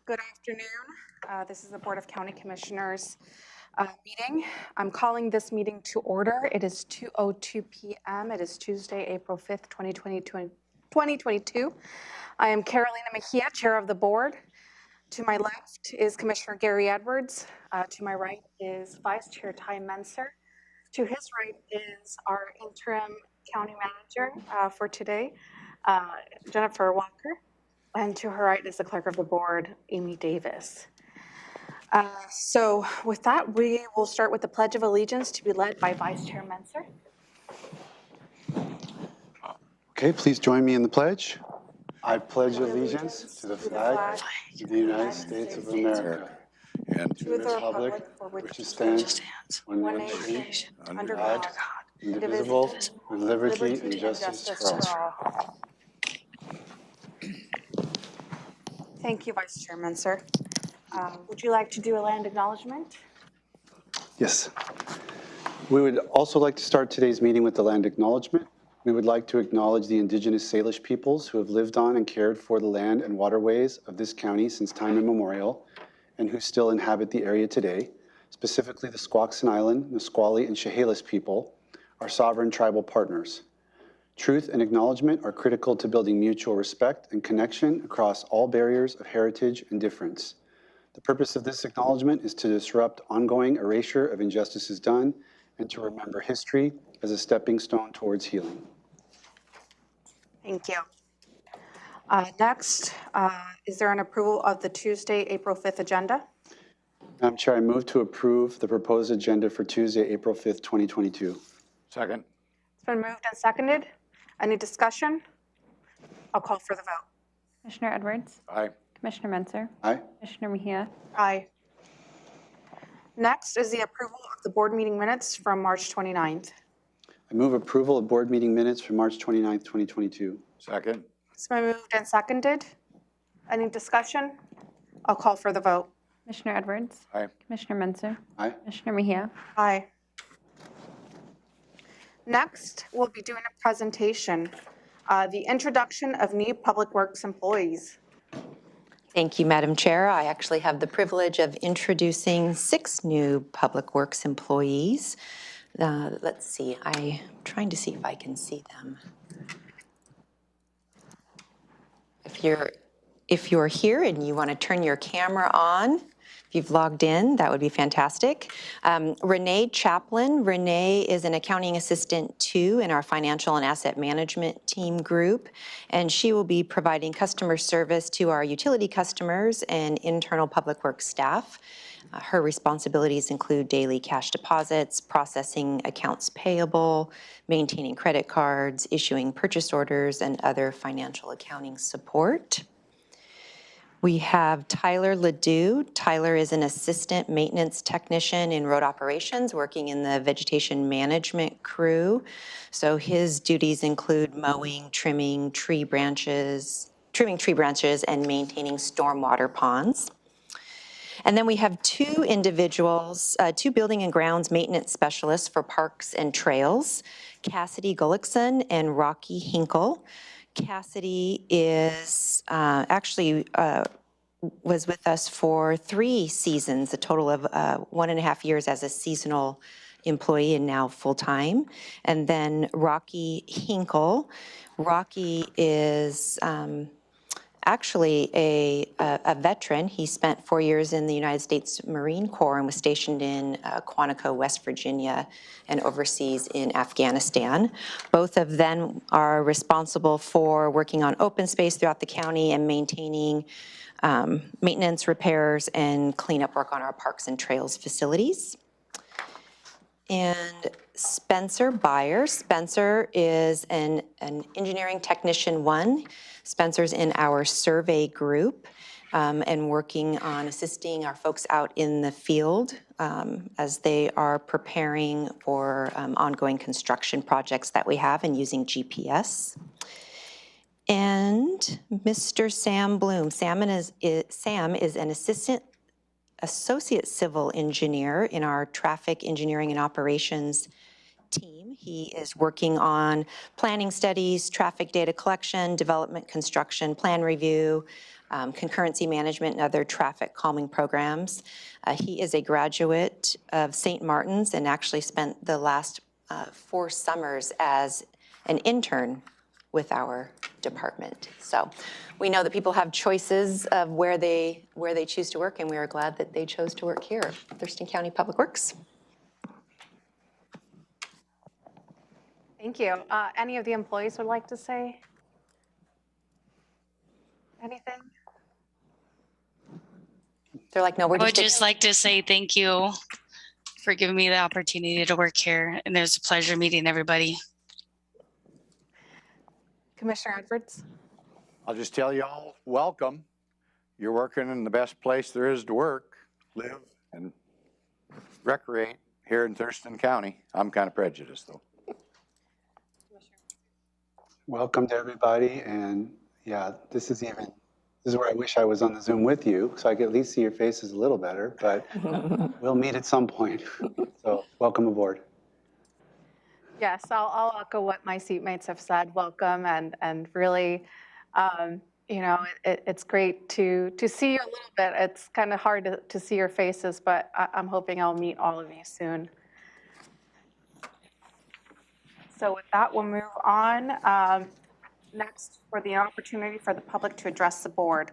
Good afternoon. This is the Board of County Commissioners meeting. I'm calling this meeting to order. It is 2:02 p.m. It is Tuesday, April 5th, 2022. I am Carolina Mejia, Chair of the Board. To my left is Commissioner Gary Edwards. To my right is Vice Chair Ty Menser. To his right is our interim county manager for today, Jennifer Walker. And to her right is the clerk of the board, Amy Davis. So with that, we will start with the Pledge of Allegiance to be led by Vice Chair Menser. Okay, please join me in the pledge. I pledge allegiance to the flag of the United States of America and to the republic for which it stands, one nation, under God, indivisible, with liberty and justice for all. Thank you, Vice Chair Menser. Would you like to do a land acknowledgement? Yes. We would also like to start today's meeting with the land acknowledgement. We would like to acknowledge the Indigenous Salish peoples who have lived on and cared for the land and waterways of this county since time immemorial and who still inhabit the area today, specifically the Squaxin Island, Nisqually, and Chehalis people, our sovereign tribal partners. Truth and acknowledgement are critical to building mutual respect and connection across all barriers of heritage and difference. The purpose of this acknowledgement is to disrupt ongoing erasure of injustices done and to remember history as a stepping stone towards healing. Thank you. Next, is there an approval of the Tuesday, April 5th agenda? Madam Chair, I move to approve the proposed agenda for Tuesday, April 5th, 2022. Second. It's been moved and seconded. Any discussion? I'll call for the vote. Commissioner Edwards? Aye. Commissioner Menser? Aye. Commissioner Mejia? Aye. Next is the approval of the board meeting minutes from March 29th. I move approval of board meeting minutes for March 29th, 2022. Second. It's been moved and seconded. Any discussion? I'll call for the vote. Commissioner Edwards? Aye. Commissioner Menser? Aye. Commissioner Mejia? Aye. Next, we'll be doing a presentation, the introduction of new public works employees. Thank you, Madam Chair. I actually have the privilege of introducing 6 new Public Works employees. Let's see, I'm trying to see if I can see them. If you're here and you want to turn your camera on, if you've logged in, that would be fantastic. Renee Chapman. Renee is an accounting assistant 2 in our financial and asset management team group, and she will be providing customer service to our utility customers and internal public works staff. Her responsibilities include daily cash deposits, processing accounts payable, maintaining credit cards, issuing purchase orders, and other financial accounting support. We have Tyler Ledoux. Tyler is an assistant maintenance technician in road operations working in the vegetation management crew. So his duties include mowing, trimming tree branches, and maintaining stormwater ponds. And then we have 2 individuals, 2 building and grounds maintenance specialists for parks and trails, Cassidy Gullickson and Rocky Hinkle. Cassidy is was with us for 3 seasons, a total of 1.5 years as a seasonal employee and now full-time. And then Rocky Hinkle. Rocky is actually a veteran. He spent 4 years in the United States Marine Corps and was stationed in Quantico, West Virginia, and overseas in Afghanistan. Both of them are responsible for working on open space throughout the county and maintaining maintenance, repairs, and cleanup work on our parks and trails facilities. And Spencer Byers. Spencer is an engineering technician 1. Spencer's in our survey group and working on assisting our folks out in the field as they are preparing for ongoing construction projects that we have and using GPS. And Mr. Sam Bloom. Sam is an associate civil engineer in our traffic engineering and operations team. He is working on planning studies, traffic data collection, development, construction, plan review, concurrency management, and other traffic calming programs. He is a graduate of St. Martin's and actually spent the last 4 summers as an intern with our department. So we know that people have choices of where they choose to work, and we are glad that they chose to work here, Thurston County Public Works. Thank you. Any of the employees would like to say anything? They're like, no, we're I would just just like to say thank you for giving me the opportunity to work here, and it was a pleasure meeting everybody. Commissioner Edwards? I'll just tell you all, welcome. You're working in the best place there is to work, live, and recreate here in Thurston County. I'm kind of prejudiced, though. Welcome to everybody, and yeah, this is where I wish I was on the Zoom with you, so I could at least see your faces a little better, but we'll meet at some point. So welcome aboard. Yes, I'll echo what my seatmates have said. Welcome, and really, you know, it's great to see you a little bit. It's kind of hard to see your faces, but I'm hoping I'll meet all of you soon. So with that, we'll move on. Next, for the opportunity for the public to address the board.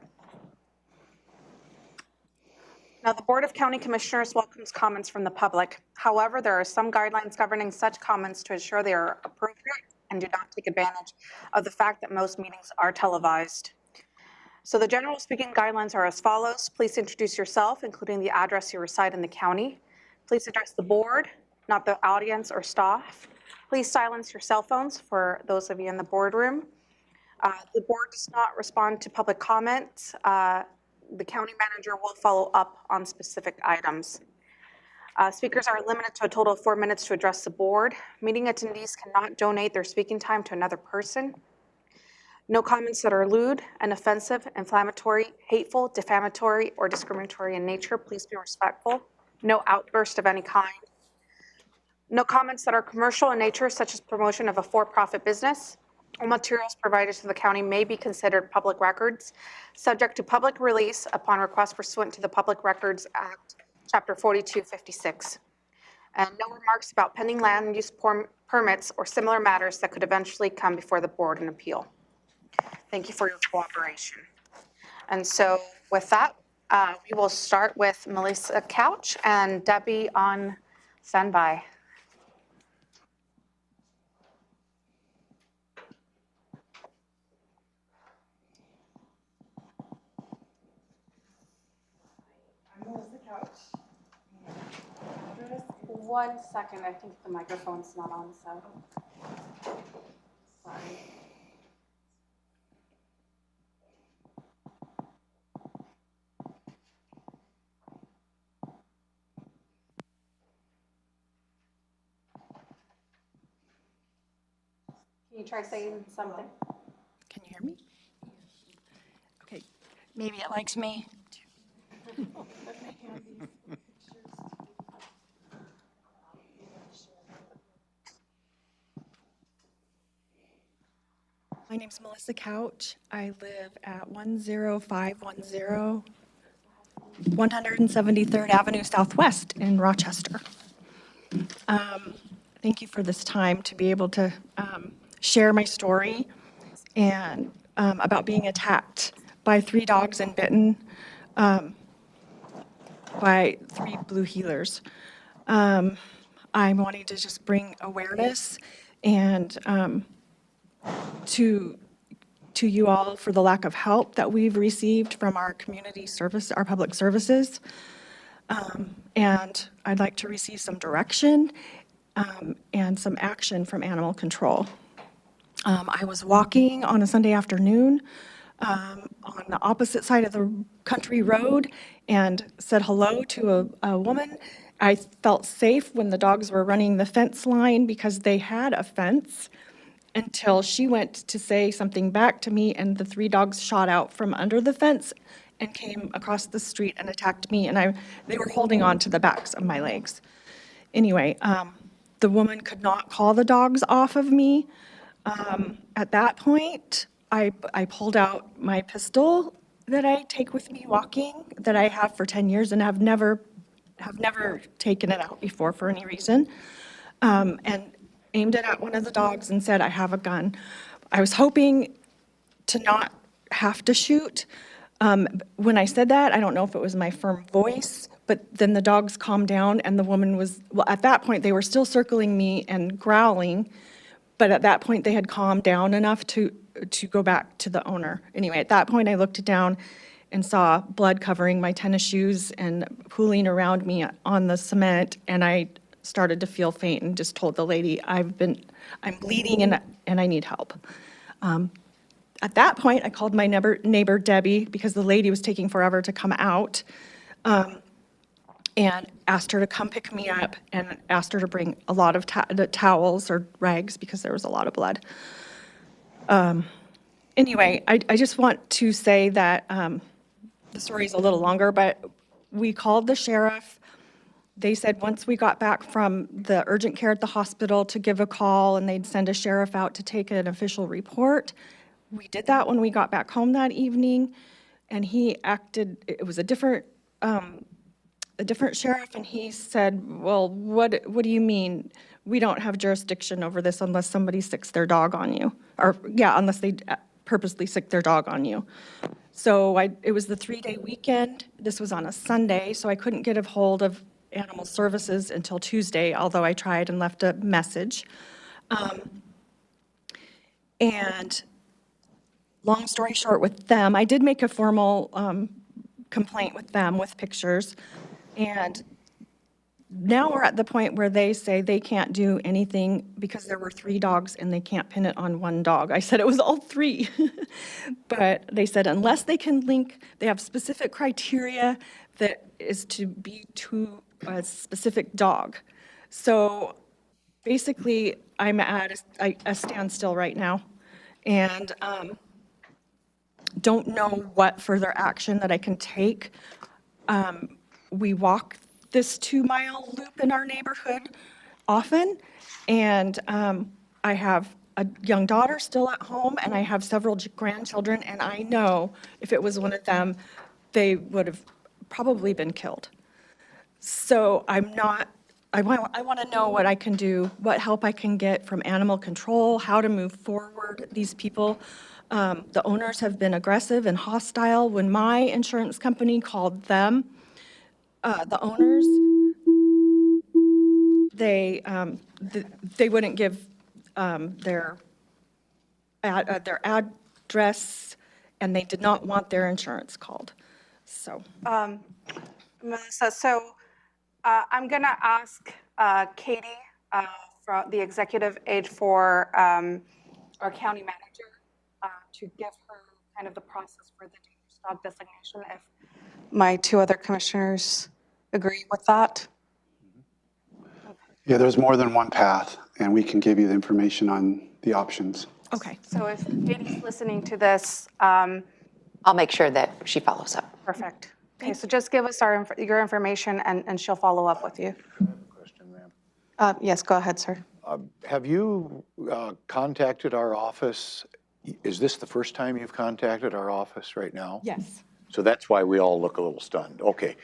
Now, the Board of County Commissioners welcomes comments from the public. However, there are some guidelines governing such comments to ensure they are appropriate and do not take advantage of the fact that most meetings are televised. So the general speaking guidelines are as follows. Please introduce yourself, including the address you reside in the county. Please address the board, not the audience or staff. Please silence your cell phones for those of you in the boardroom. The board does not respond to public comments. The county manager will follow up on specific items. Speakers are limited to a total of 4 minutes to address the board. Meeting attendees cannot donate their speaking time to another person. No comments that are lewd and offensive, inflammatory, hateful, defamatory, or discriminatory in nature. Please be respectful. No outburst of any kind. No comments that are commercial in nature, such as promotion of a for-profit business. All materials provided to the county may be considered public records, subject to public release upon request pursuant to the Public Records Act, Chapter 4256. And no remarks about pending land use permits or similar matters that could eventually come before the board and appeal. Thank you for your cooperation. And so with that, we will start with Melissa Couch and Debbie on standby. One second, I think the microphone's not on, so. Sorry. Can you try saying something? Can you hear me? Okay, maybe it likes me. My name's Melissa Couch. I live at 10510 173rd Avenue Southwest in Rochester. Thank you for this time to be able to share my story and about being attacked by 3 dogs and bitten by 3 blue heelers. I'm wanting to just bring awareness and to you all for the lack of help that we've received from our community service, our public services. And I'd like to receive some direction and some action from animal control. I was walking on a Sunday afternoon on the opposite side of the country road and said hello to a woman. I felt safe when the dogs were running the fence line because they had a fence, until she went to say something back to me, and the 3 dogs shot out from under the fence and came across the street and attacked me, and they were holding on to the backs of my legs. Anyway, the woman could not call the dogs off of me. At that point, I pulled out my pistol that I take with me walking that I have for 10 years and have never taken it out before for any reason, and aimed it at one of the dogs and said, I have a gun. I was hoping to not have to shoot. When I said that, I don't know if it was my firm voice, but then the dogs calmed down and the woman was, well, at that point, they were still circling me and growling, but at that point, they had calmed down enough to go back to the owner. Anyway, at that point, I looked down and saw blood covering my tennis shoes and pooling around me on the cement, and I started to feel faint and just told the lady, I'm bleeding and I need help. At that point, I called my neighbor Debbie because the lady was taking forever to come out, and asked her to come pick me up and asked her to bring a lot of towels or rags because there was a lot of blood. Anyway, I just want to say that the story's a little longer, but we called the sheriff. They said once we got back from the urgent care at the hospital to give a call and they'd send a sheriff out to take an official report. We did that when we got back home that evening, and he acted, it was a different sheriff, and he said, well, what do you mean? We don't have jurisdiction over this unless somebody sicks their dog on you. Or, yeah, unless they purposely sick their dog on you. So it was the 3-day weekend. This was on a Sunday, so I couldn't get a hold of Animal Services until Tuesday, although I tried and left a message. And long story short with them, I did make a formal complaint with them with pictures. And now we're at the point where they say they can't do anything because there were 3 dogs and they can't pin it on one dog. I said it was all 3. But they said unless they can link, they have specific criteria that is to be to a specific dog. So basically, I'm at a standstill right now. And don't know what further action that I can take. We walk this 2-mile loop in our neighborhood often, and I have a young daughter still at home, and I have several grandchildren, and I know if it was one of them, they would have probably been killed. So I want to know what I can do, what help I can get from animal control, how to move forward. These people, the owners have been aggressive and hostile. When my insurance company called them, the owners, they wouldn't give their address, and they did not want their insurance called. So. Melissa, so I'm going to ask Katie, from the executive aide for our county manager, to give her kind of the process for the dangerous dog designation, if my 2 other commissioners agree with that. Yeah, there's more than one path, and we can give you the information on the options. Okay. So if Katie's listening to this, I'll make sure that she follows up. perfect. Okay, so just give us your information, and she'll follow up with you. Question, ma'am. Yes, go ahead, sir. Have you contacted our office? Is this the first time you've contacted our office right now? Yes. So that's why we all look a little stunned. Okay.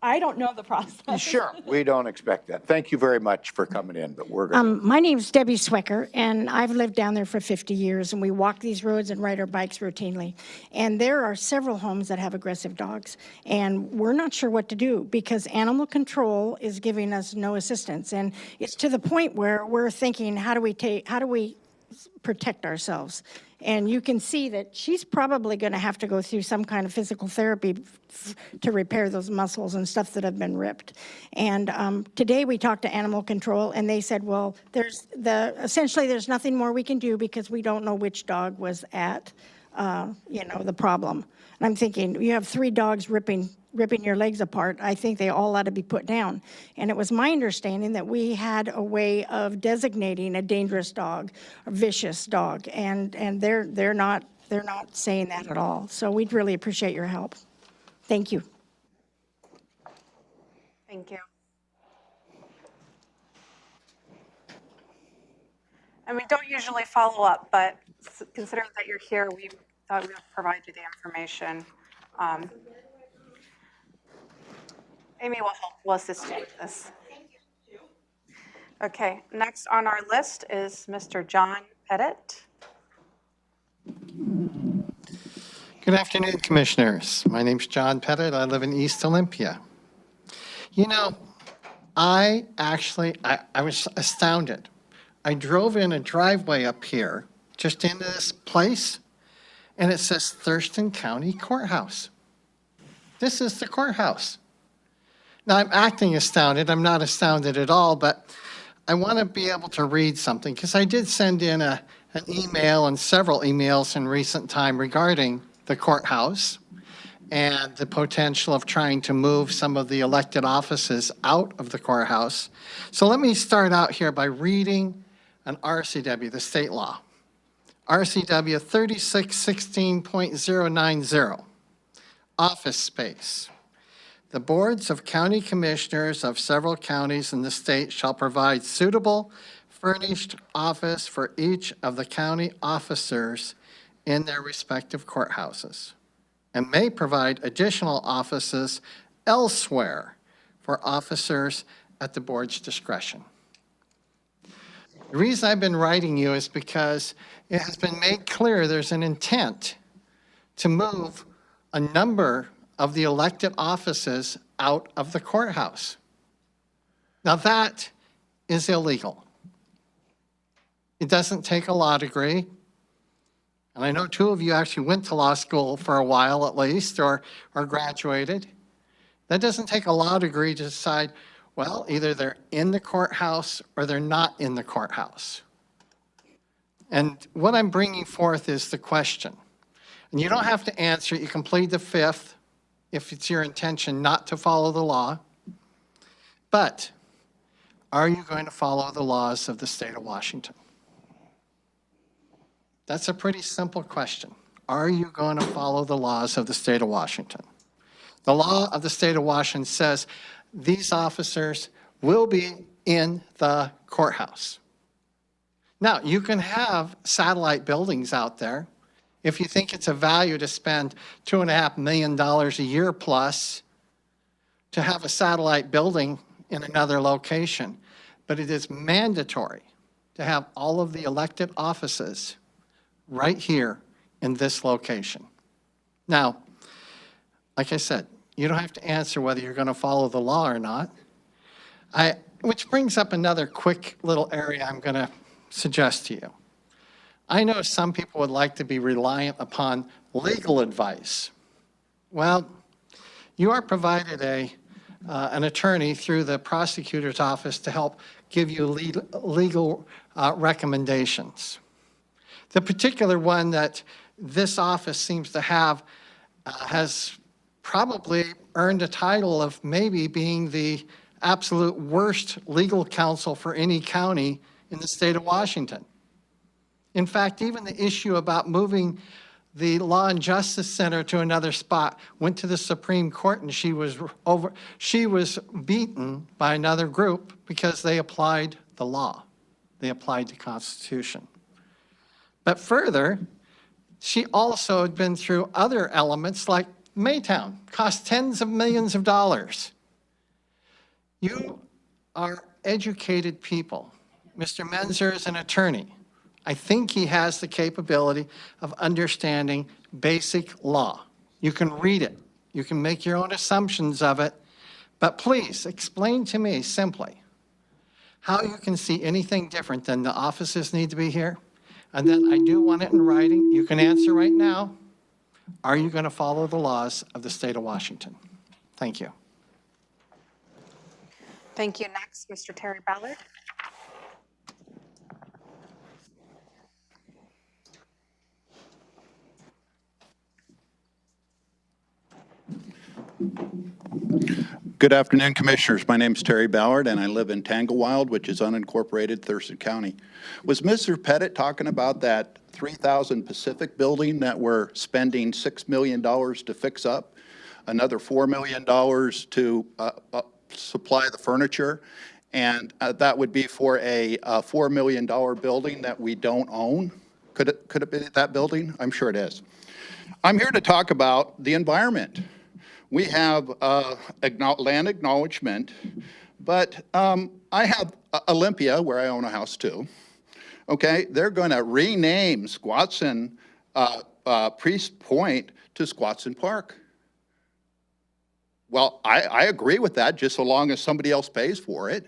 I don't know the process. Sure, we don't expect that. Thank you very much for coming in, but we're going to. My name's Debbie Swecker, and I've lived down there for 50 years, and we walk these roads and ride our bikes routinely. And there are several homes that have aggressive dogs, and we're not sure what to do because animal control is giving us no assistance. And it's to the point where we're thinking, how do we protect ourselves? And you can see that she's probably going to have to go through some kind of physical therapy to repair those muscles and stuff that have been ripped. And today we talked to animal control, and they said, well, essentially there's nothing more we can do because we don't know which dog was at, the problem. And I'm thinking, you have 3 dogs ripping your legs apart. I think they all ought to be put down. And it was my understanding that we had a way of designating a dangerous dog, a vicious dog, and they're not saying that at all. So we'd really appreciate your help. Thank you. Thank you. And we don't usually follow up, but considering that you're here, we thought we would provide you the information. Amy will assist you with this. Okay, next on our list is Mr. John Pettit. Good afternoon, Commissioners. My name's John Pettit. I live in East Olympia. You know, I was astounded. I drove in a driveway up here, just into this place, and it says Thurston County Courthouse. This is the courthouse. Now, I'm acting astounded. I'm not astounded at all, but I want to be able to read something, because I did send in an email and several emails in recent time regarding the courthouse and the potential of trying to move some of the elected offices out of the courthouse. So let me start out here by reading an RCW, the state law. RCW 3616.090, office space. The boards of county commissioners of several counties in the state shall provide suitable furnished office for each of the county officers in their respective courthouses, and may provide additional offices elsewhere for officers at the board's discretion. The reason I've been writing you is because it has been made clear there's an intent to move a number of the elected offices out of the courthouse. Now that is illegal. It doesn't take a law degree. And I know two of you actually went to law school for a while at least, or graduated. That doesn't take a law degree to decide, well, either they're in the courthouse or they're not in the courthouse. And what I'm bringing forth is the question. And you don't have to answer it. You can plead the fifth if it's your intention not to follow the law. But are you going to follow the laws of the state of Washington? That's a pretty simple question. Are you going to follow the laws of the state of Washington? The law of the state of Washington says these officers will be in the courthouse. Now, you can have satellite buildings out there. If you think it's a value to spend $2.5 million a year plus to have a satellite building in another location, but it is mandatory to have all of the elected offices right here in this location. Now, like I said, you don't have to answer whether you're going to follow the law or not. Which brings up another quick little area I'm going to suggest to you. I know some people would like to be reliant upon legal advice. Well, you are provided an attorney through the prosecutor's office to help give you legal recommendations. The particular one that this office seems to have has probably earned a title of maybe being the absolute worst legal counsel for any county in the state of Washington. In fact, even the issue about moving the Law and Justice Center to another spot went to the Supreme Court, and she was beaten by another group because they applied the law. They applied the Constitution. But further, she also had been through other elements like Maytown, cost tens of millions of dollars. You are educated people. Mr. Menzer is an attorney. I think he has the capability of understanding basic law. You can read it. You can make your own assumptions of it. But please explain to me simply how you can see anything different than the offices need to be here. And then I do want it in writing. You can answer right now. Are you going to follow the laws of the state of Washington? Thank you. Thank you. Next, Mr. Terry Ballard. Good afternoon, Commissioners. My name is Terry Ballard, and I live in Tanglewild, which is unincorporated Thurston County. Was Mr. Pettit talking about that 3000 Pacific building that we're spending $6 million to fix up, another $4 million to supply the furniture, and that would be for a $4 million building that we don't own? Could it be that building? I'm sure it is. I'm here to talk about the environment. We have land acknowledgement, but I have Olympia, where I own a house too. Okay, they're going to rename Squatson Priest Point to Squatson Park. Well, I agree with that, just so long as somebody else pays for it.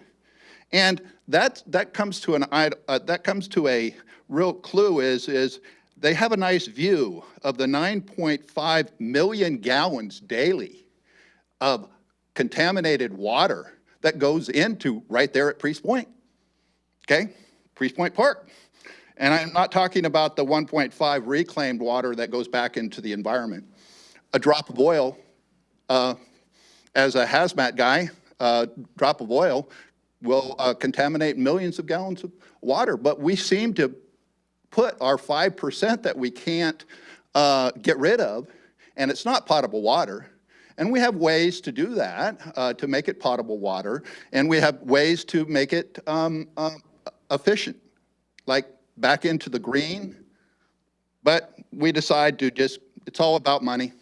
And that comes to a real clue is they have a nice view of the 9.5 million gallons daily of contaminated water that goes into right there at Priest Point. Okay, Priest Point Park. And I'm not talking about the 1.5 reclaimed water that goes back into the environment. A drop of oil, as a hazmat guy, drop of oil will contaminate millions of gallons of water. But we seem to put our 5% that we can't get rid of, and it's not potable water. And we have ways to do that, to make it potable water, and we have ways to make it efficient, like back into the green. But we decide to just, it's all about money.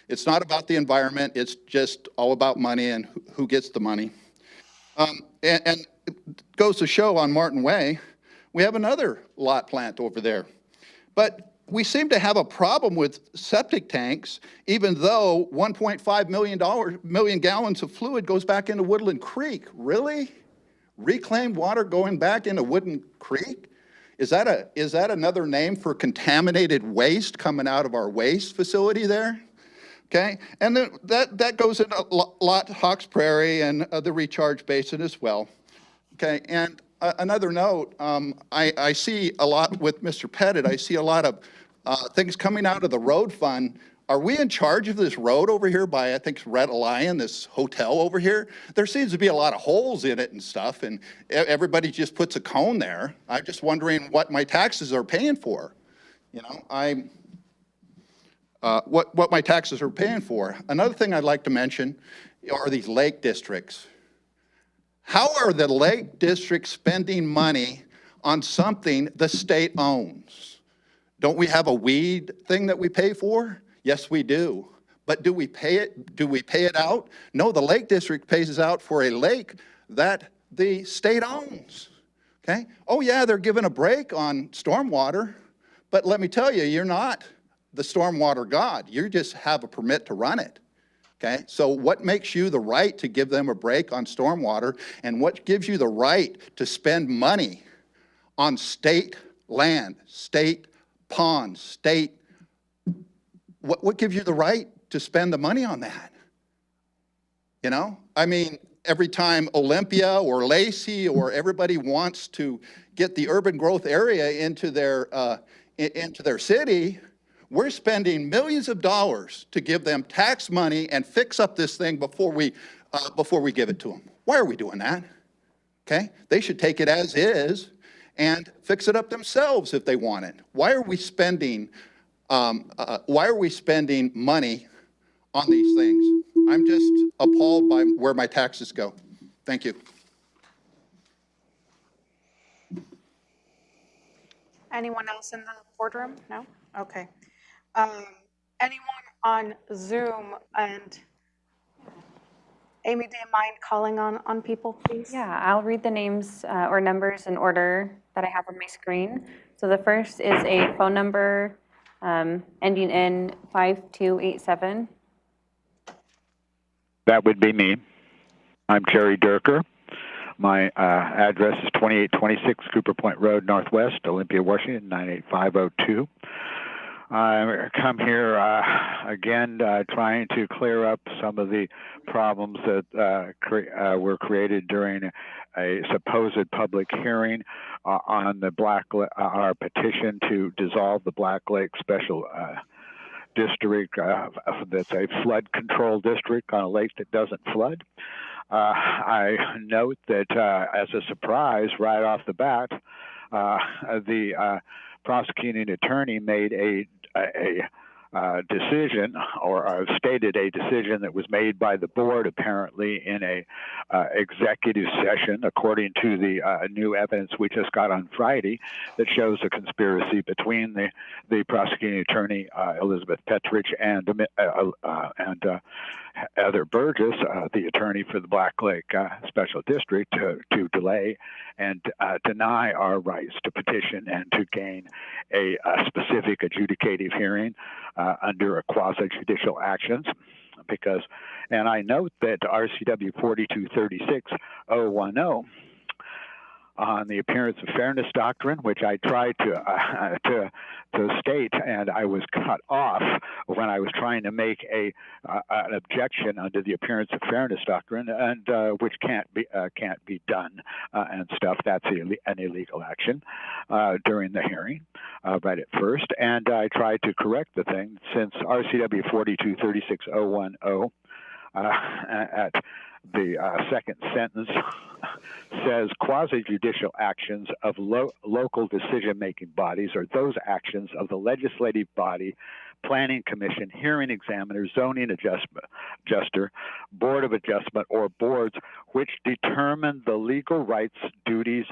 It's not about the environment, it's just all about money and who gets the money. And it goes to show on Martin Way, we have another lot plant over there. But we seem to have a problem with septic tanks, even though 1.5 million gallons of fluid goes back into Woodland Creek. Really? Reclaimed water going back into Woodland Creek? Is that another name for contaminated waste coming out of our waste facility there? Okay, and then that goes into Lot Hawks Prairie and the recharge basin as well. Okay, and another note, I see a lot with Mr. Pettit, I see a lot of things coming out of the road fund. Are we in charge of this road over here by, I think, Red Lion, this hotel over here? There seems to be a lot of holes in it and stuff, and everybody just puts a cone there. I'm just wondering what my taxes are paying for. You know, what my taxes are paying for. Another thing I'd like to mention are these lake districts. How are the lake districts spending money on something the state owns? Don't we have a weed thing that we pay for? Yes, we do. But do we pay it? Do we pay it out? No, the lake district pays us out for a lake that the state owns. Okay? Oh yeah, they're giving a break on stormwater, but let me tell you, you're not the stormwater god. You just have a permit to run it. Okay? So what makes you the right to give them a break on stormwater, and what gives you the right to spend money on state land, state ponds, state, what gives you the right to spend the money on that? You know, I mean, every time Olympia or Lacey or everybody wants to get the urban growth area into their city, we're spending millions of dollars to give them tax money and fix up this thing before we give it to them. Why are we doing that? Okay, they should take it as is and fix it up themselves if they want it. Why are we spending money on these things? I'm just appalled by where my taxes go. Thank you. Anyone else in the boardroom? No? Okay. Anyone on Zoom? And Amy, do you mind calling on people, please? Yeah, I'll read the names or numbers in order that I have on my screen. So the first is a phone number ending in 5287. That would be me. I'm Jerry Durker. My address is 2826 Cooper Point Road, Northwest, Olympia, Washington, 98502. I come here again trying to clear up some of the problems that were created during a supposed public hearing on the our petition to dissolve the Black Lake Special District. That's a flood control district on a lake that doesn't flood. I note that as a surprise, right off the bat, the prosecuting attorney made a decision or stated a decision that was made by the board apparently in a executive session, according to the new evidence we just got on Friday, that shows a conspiracy between the prosecuting attorney Elizabeth Petrich and Heather Burgess, the attorney for the Black Lake Special District, to delay and deny our rights to petition and to gain a specific adjudicative hearing under a quasi-judicial actions. Because, and I note that RCW 4236-010 on the appearance of fairness doctrine, which I tried to state, and I was cut off when I was trying to make an objection under the appearance of fairness doctrine, and which can't be done and stuff. That's an illegal action during the hearing, right at first. And I tried to correct the thing since RCW 4236-010 at the second sentence says quasi-judicial actions of local decision-making bodies are those actions of the legislative body, planning commission, hearing examiner, zoning adjuster, board of adjustment, or boards which determine the legal rights, duties,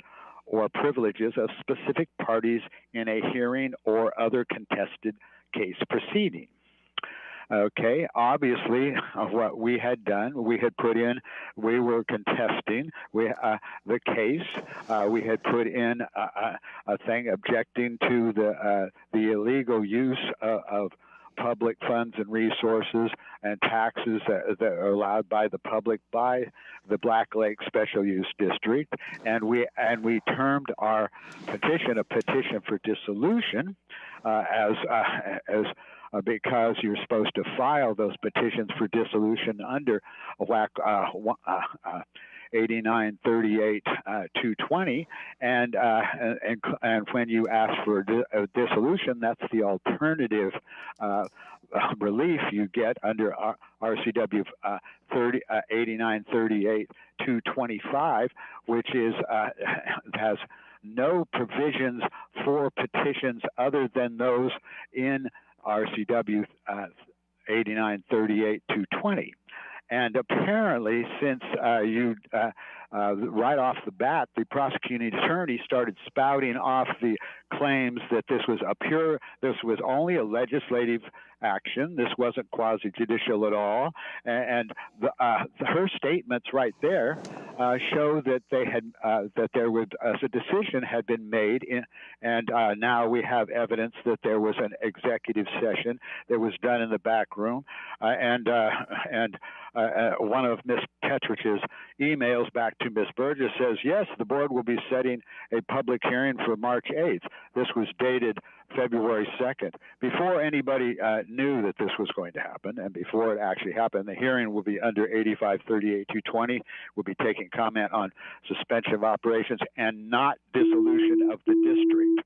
or privileges of specific parties in a hearing or other contested case proceeding. Okay, obviously, what we had done, we had put in, we were contesting the case. We had put in a thing objecting to the illegal use of public funds and resources and taxes that are allowed by the public by the Black Lake Special Use District, and we termed our petition a petition for dissolution, because you're supposed to file those petitions for dissolution under WAC 8938-220, and when you ask for a dissolution, that's the alternative relief you get under RCW 8938-225, which is has no provisions for petitions other than those in RCW 8938-220. And apparently, since right off the bat, the prosecuting attorney started spouting off the claims that this was only a legislative action. This wasn't quasi-judicial at all. And her statements right there show that they had that there was a decision had been made, and now we have evidence that there was an executive session that was done in the back room, and one of Ms. Petrich's emails back to Ms. Burgess says, yes, the board will be setting a public hearing for March 8th. This was dated February 2nd. Before anybody knew that this was going to happen, and before it actually happened, the hearing will be under 8538-220. We'll be taking comment on suspension of operations and not dissolution of the district.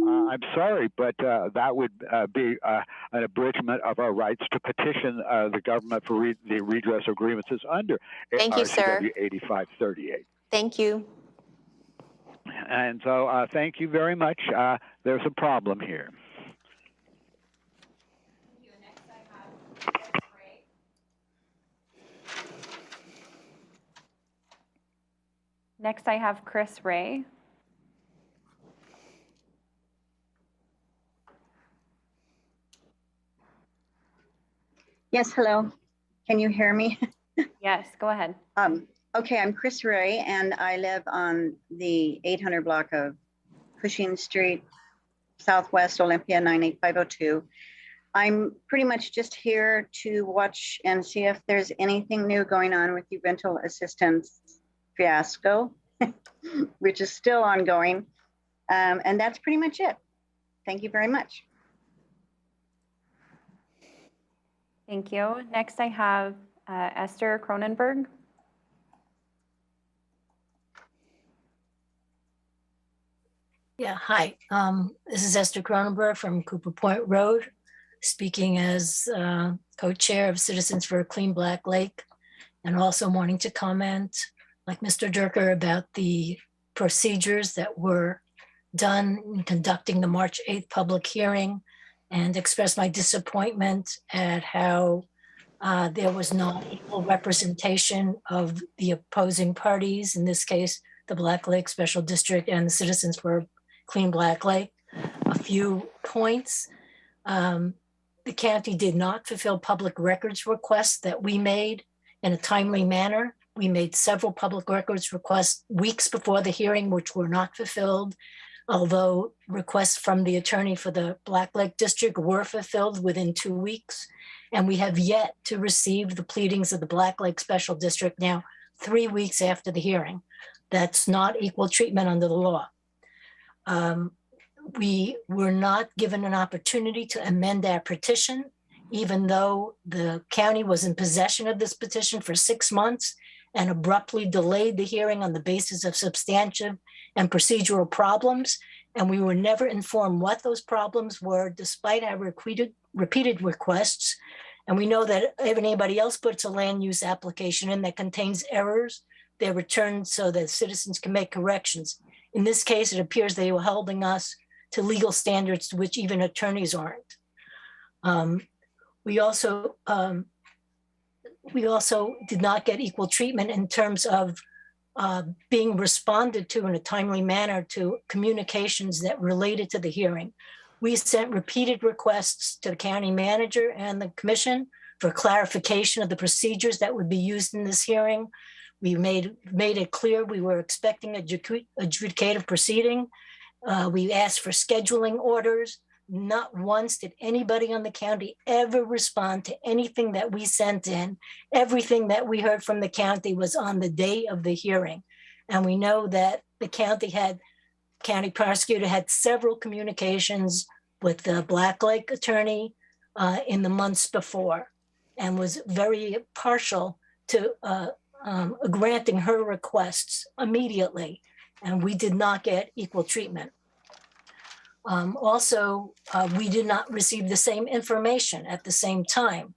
I'm sorry, but that would be an abridgment of our rights to petition the government for the redress of grievances under RCW 8538. Thank you. And so thank you very much. There's a problem here. Next, I have Chris Ray. Yes, hello. Can you hear me? Yes, go ahead. Okay, I'm Chris Ray, and I live on the 800 block of Cushing Street, Southwest Olympia 98502. I'm pretty much just here to watch and see if there's anything new going on with the rental assistance fiasco, which is still ongoing. And that's pretty much it. Thank you very much. Thank you. Next, I have Esther Cronenberg. Yeah, hi. This is Esther Cronenberg from Cooper Point Road, speaking as co-chair of Citizens for a Clean Black Lake, and also wanting to comment, like Mr. Durker, about the procedures that were done in conducting the March 8th public hearing and express my disappointment at how there was not equal representation of the opposing parties, in this case, the Black Lake Special District and the Citizens for Clean Black Lake. A few points. The county did not fulfill public records requests that we made in a timely manner. We made several public records requests weeks before the hearing, which were not fulfilled, although requests from the attorney for the Black Lake District were fulfilled within 2 weeks. And we have yet to receive the pleadings of the Black Lake Special District now 3 weeks after the hearing. That's not equal treatment under the law. We were not given an opportunity to amend our petition, even though the county was in possession of this petition for 6 months and abruptly delayed the hearing on the basis of substantive and procedural problems. And we were never informed what those problems were, despite our repeated requests. And we know that if anybody else puts a land use application in that contains errors, they're returned so that citizens can make corrections. In this case, it appears they were holding us to legal standards to which even attorneys aren't. We also did not get equal treatment in terms of being responded to in a timely manner to communications that related to the hearing. We sent repeated requests to the county manager and the commission for clarification of the procedures that would be used in this hearing. We made it clear we were expecting adjudicative proceeding. We asked for scheduling orders. Not once did anybody on the county ever respond to anything that we sent in. Everything that we heard from the county was on the day of the hearing. And we know that the county prosecutor had several communications with the Black Lake attorney in the months before, and was very partial to granting her requests immediately. And we did not get equal treatment. We did not receive the same information at the same time.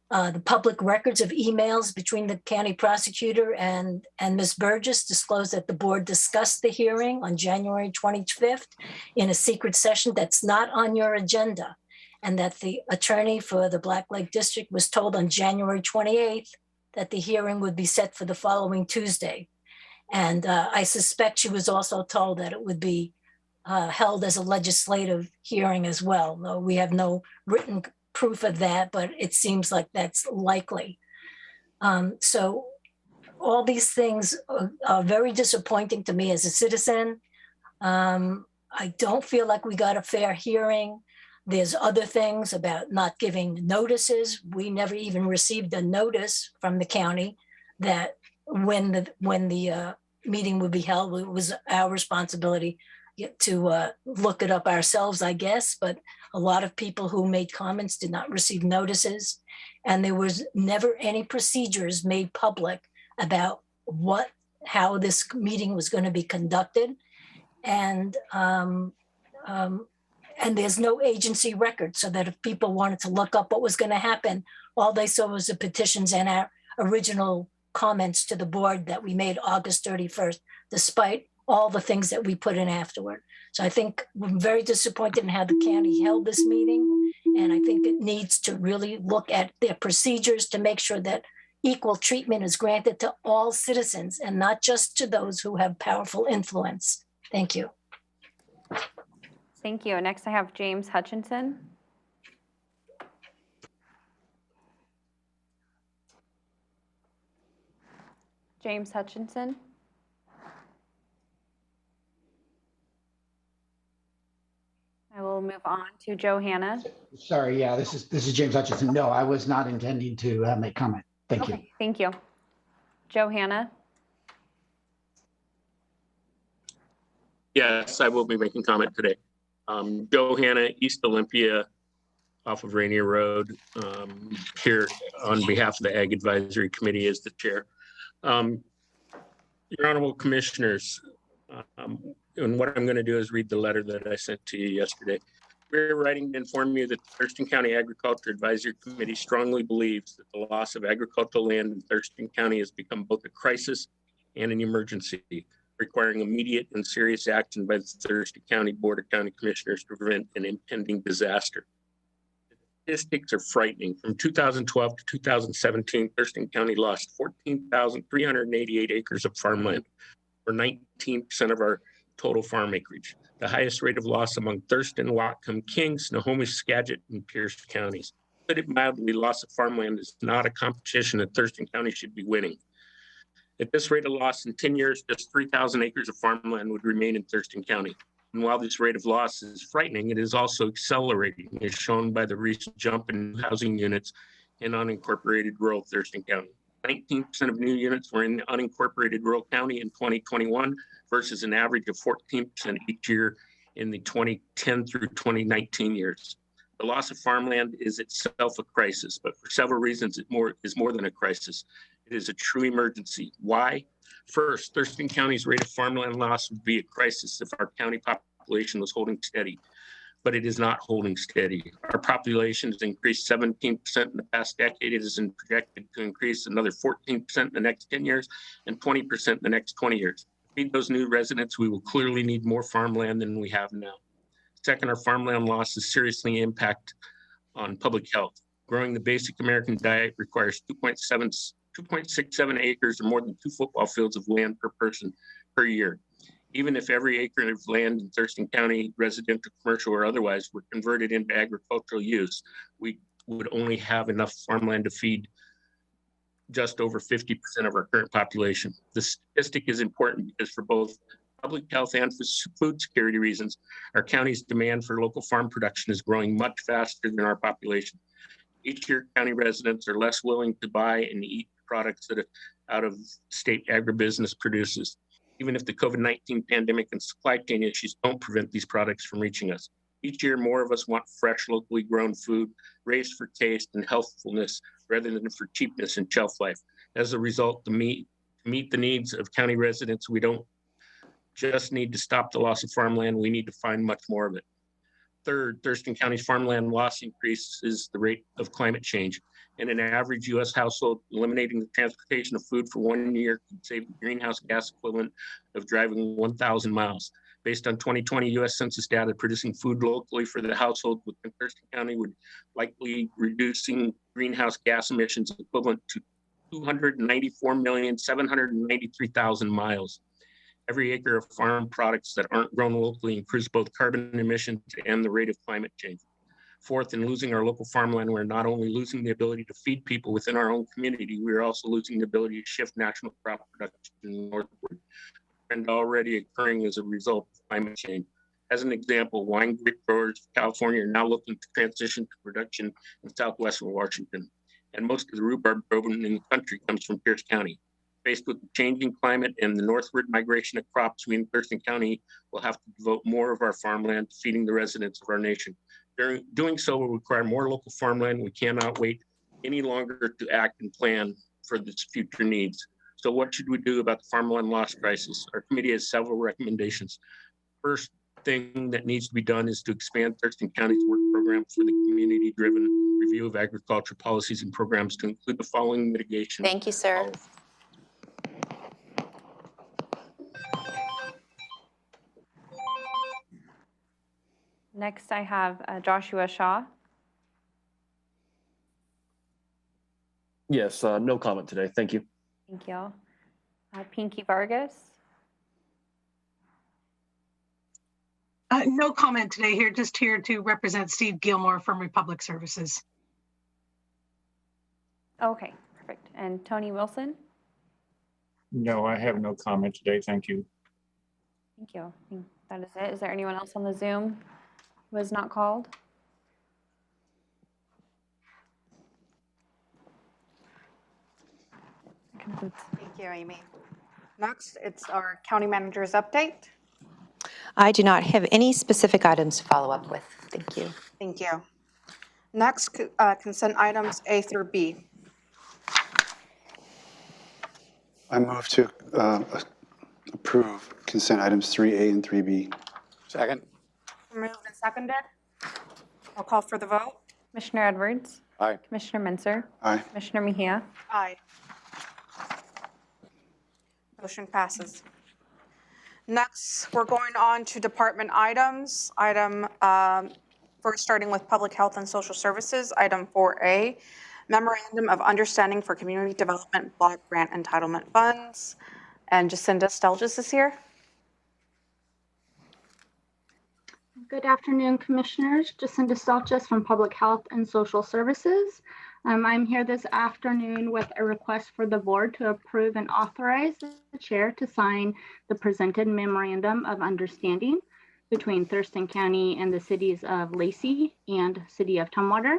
The public records of emails between the county prosecutor and Ms. Burgess disclosed that the board discussed the hearing on January 25th in a secret session that's not on your agenda, and that the attorney for the Black Lake District was told on January 28th that the hearing would be set for the following Tuesday. And I suspect she was also told that it would be held as a legislative hearing as well, though we have no written proof of that, but it seems like that's likely. So all these things are very disappointing to me as a citizen. I don't feel like we got a fair hearing. There's other things about not giving notices. We never even received a notice from the county that when the meeting would be held. It was our responsibility to look it up ourselves, I guess, but a lot of people who made comments did not receive notices, and there was never any procedures made public about how this meeting was going to be conducted, and there's no agency record, so that if people wanted to look up what was going to happen, all they saw was the petitions and our original comments to the board that we made August 31st, despite all the things that we put in afterward. So I think we're very disappointed in how the county held this meeting. And I think it needs to really look at their procedures to make sure that equal treatment is granted to all citizens and not just to those who have powerful influence. Thank you. Thank you. Next I have James Hutchinson. James Hutchinson. I will move on to Joe Hanna. Sorry, yeah, this is James Hutchinson. No, I was not intending to make comment. Thank you. Thank you. Joe Hanna. Yes, I will be making comment today. Joe Hanna, East Olympia, off of Rainier Road, here on behalf of the Ag Advisory Committee as the chair. Your Honorable Commissioners, and what I'm going to do is read the letter that I sent to you yesterday. We're writing to inform you that the Thurston County Agriculture Advisory Committee strongly believes that the loss of agricultural land in Thurston County has become both a crisis and an emergency, requiring immediate and serious action by the Thurston County Board of County Commissioners to prevent an impending disaster. statistics are frightening. From 2012 to 2017, Thurston County lost 14,388 acres of farmland, or 19% of our total farm acreage. The highest rate of loss among Thurston, Whatcom, King, Snohomish, Skagit, and Pierce counties. Put it mildly, loss of farmland is not a competition that Thurston County should be winning. At this rate of loss in 10 years, just 3,000 acres of farmland would remain in Thurston County. And while this rate of loss is frightening, it is also accelerating, as shown by the recent jump in housing units in unincorporated rural Thurston County. 19% of new units were in unincorporated rural county in 2021 versus an average of 14% each year in the 2010 through 2019 years. The loss of farmland is itself a crisis, but for several reasons it is more than a crisis. It is a true emergency. Why? First, Thurston County's rate of farmland loss would be a crisis if our county population was holding steady, but it is not holding steady. Our population has increased 17% in the past decade. It is projected to increase another 14% in the next 10 years and 20% in the next 20 years. To feed those new residents, we will clearly need more farmland than we have now. Second, our farmland loss is seriously impact on public health. Growing the basic American diet requires 2.67 acres or more than 2 football fields of land per person per year. Even if every acre of land in Thurston County, residential, commercial, or otherwise, were converted into agricultural use, we would only have enough farmland to feed just over 50% of our current population. The statistic is important because for both public health and for food security reasons, our county's demand for local farm production is growing much faster than our population. Each year, county residents are less willing to buy and eat products that out of state agribusiness produces, even if the COVID-19 pandemic and supply chain issues don't prevent these products from reaching us. Each year, more of us want fresh, locally grown food raised for taste and healthfulness rather than for cheapness and shelf life. As a result, to meet the needs of county residents, we don't just need to stop the loss of farmland, we need to find much more of it. Third, Thurston County's farmland loss increases the rate of climate change. In an average U.S. household, eliminating the transportation of food for 1 year could save the greenhouse gas equivalent of driving 1,000 miles. Based on 2020 U.S. Census data, producing food locally for the household within Thurston County would likely reducing greenhouse gas emissions equivalent to 294,793,000 miles. Every acre of farm products that aren't grown locally increase both carbon emissions and the rate of climate change. Fourth, in losing our local farmland, we're not only losing the ability to feed people within our own community, we are also losing the ability to shift national crop production northward, and already occurring as a result of climate change. As an example, wine grape growers in California are now looking to transition to production in southwestern Washington, and most of the rhubarb grown in the country comes from Pierce County. Faced with the changing climate and the northward migration of crops, we in Thurston County will have to devote more of our farmland to feeding the residents of our nation. Doing so will require more local farmland. We cannot wait any longer to act and plan for this future needs. So what should we do about the farmland loss crisis? Our committee has several recommendations. First thing that needs to be done is to expand Thurston County's work program for the community-driven review of agriculture policies and programs to include the following mitigation. Thank you, sir. Next, I have Joshua Shaw. Yes, no comment today. Thank you. Thank you. Pinky Vargas. No comment today here, just here to represent Steve Gilmore from Republic Services. Okay, perfect. And Tony Wilson. No, I have no comment today. Thank you. Thank you. I think that is it. Is there anyone else on the Zoom who was not called? Thank you, Amy. Next, it's our county manager's update. I do not have any specific items to follow up with. Thank you. Thank you. Next, consent items A through B. I move to approve consent items 3A and 3B. Second. Moved and seconded. I'll call for the vote. Commissioner Edwards. Aye. Commissioner Menser. Aye. Commissioner Mejia. Aye. Motion passes. Next, we're going on to department items. Item First, starting with Public Health and Social Services, item 4A, Memorandum of Understanding for Community Development Block Grant Entitlement Funds. And Jacinda Stelgis is here. Good afternoon, Commissioners. Jacinda Stelgis from Public Health and Social Services. I'm here this afternoon with a request for the board to approve and authorize the chair to sign the presented memorandum of understanding between Thurston County and the cities of Lacey and City of Tumwater.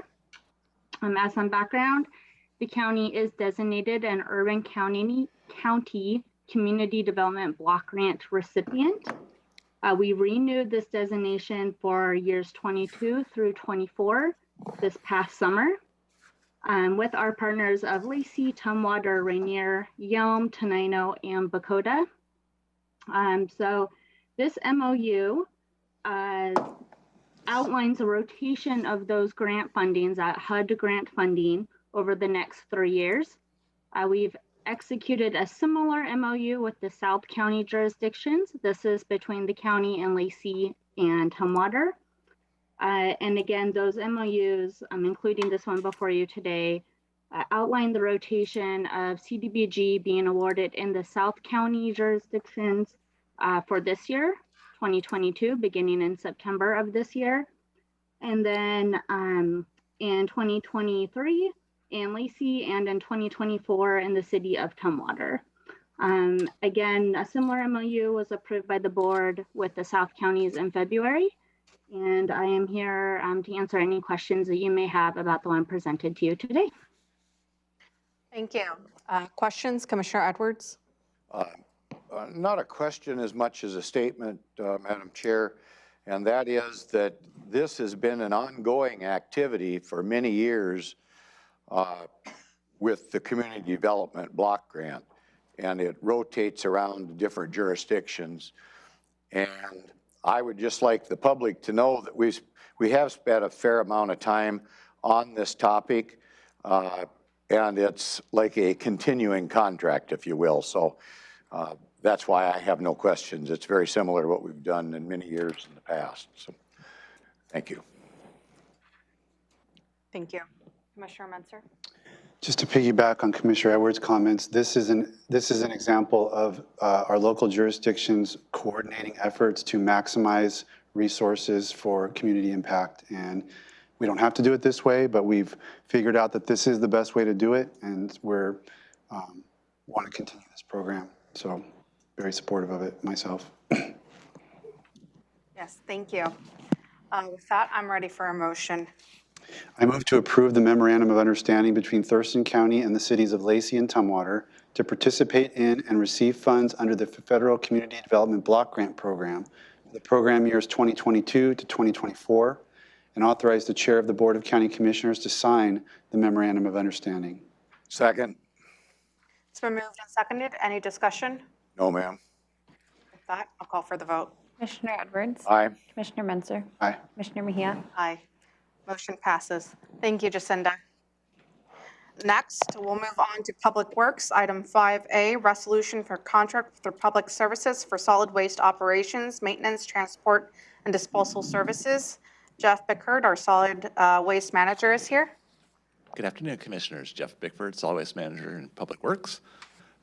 As some background, the county is designated an urban county community development block grant recipient. We renewed this designation for years 22 through 24 this past summer with our partners of Lacey, Tumwater, Rainier, Yelm, Tenino, and Bakota. So this MOU outlines a rotation of those grant fundings, HUD grant funding, over the next 3 years. We've executed a similar MOU with the South County jurisdictions. This is between the county and Lacey and Tumwater. And again, those MOUs, including this one before you today, outline the rotation of CDBG being awarded in the South County jurisdictions for this year, 2022, beginning in September of this year. And then in 2023, in Lacey, and in 2024 in the City of Tumwater. Again, a similar MOU was approved by the board with the South Counties in February. And I am here to answer any questions that you may have about the one presented to you today. Thank you. Questions, Commissioner Edwards? Not a question as much as a statement, Madam Chair, and that is that this has been an ongoing activity for many years with the Community Development Block Grant, and it rotates around different jurisdictions. And I would just like the public to know that we have spent a fair amount of time on this topic, and it's like a continuing contract, if you will. So that's why I have no questions. It's very similar to what we've done in many years in the past. So thank you. Thank you. Commissioner Menser? Just to piggyback on Commissioner Edwards' comments, this is an example of our local jurisdictions coordinating efforts to maximize resources for community impact. And we don't have to do it this way, but we've figured out that this is the best way to do it, and we're want to continue this program. So very supportive of it myself. Yes, thank you. With that, I'm ready for a motion. I move to approve the memorandum of understanding between Thurston County and the cities of Lacey and Tumwater to participate in and receive funds under the Federal Community Development Block Grant Program for the program years 2022 to 2024, and authorize the chair of the Board of County Commissioners to sign the memorandum of understanding. Second. It's been moved and seconded. Any discussion? No, ma'am. With that, I'll call for the vote. Commissioner Edwards? Aye. Commissioner Menser? Aye. Commissioner Mejia? Aye. Motion passes. Thank you, Jacinda. Next, we'll move on to Public Works. Item 5A, resolution for contract for public services for solid waste operations, maintenance, transport, and disposal services. Jeff Bickford, our solid waste manager, is here. Good afternoon, Commissioners. Jeff Bickford, Solid Waste Manager in Public Works.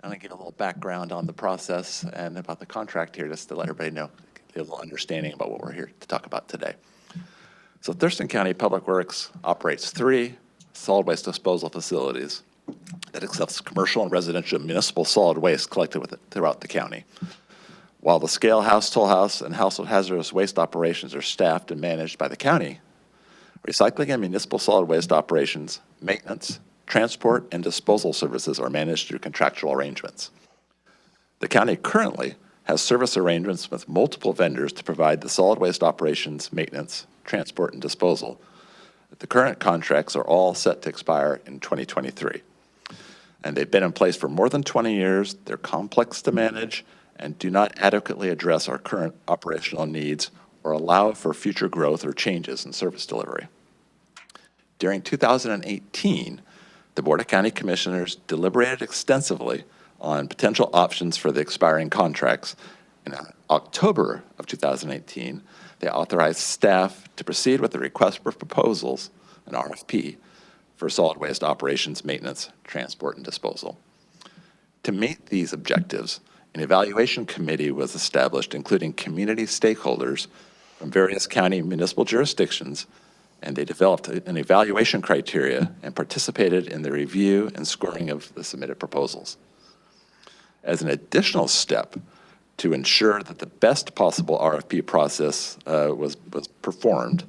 I'm going to give a little background on the process and about the contract here, just to let everybody know, get a little understanding about what we're here to talk about today. So Thurston County Public Works operates 3 solid waste disposal facilities that accepts commercial and residential municipal solid waste collected throughout the county. While the scale house, toll house, and household hazardous waste operations are staffed and managed by the county, recycling and municipal solid waste operations, maintenance, transport, and disposal services are managed through contractual arrangements. The county currently has service arrangements with multiple vendors to provide the solid waste operations, maintenance, transport, and disposal. The current contracts are all set to expire in 2023. And they've been in place for more than 20 years. They're complex to manage and do not adequately address our current operational needs or allow for future growth or changes in service delivery. During 2018, the Board of County Commissioners deliberated extensively on potential options for the expiring contracts. In October of 2018, they authorized staff to proceed with the request for proposals, an RFP, for solid waste operations, maintenance, transport, and disposal. To meet these objectives, an evaluation committee was established, including community stakeholders from various county municipal jurisdictions, and they developed an evaluation criteria and participated in the review and scoring of the submitted proposals. As an additional step to ensure that the best possible RFP process was performed,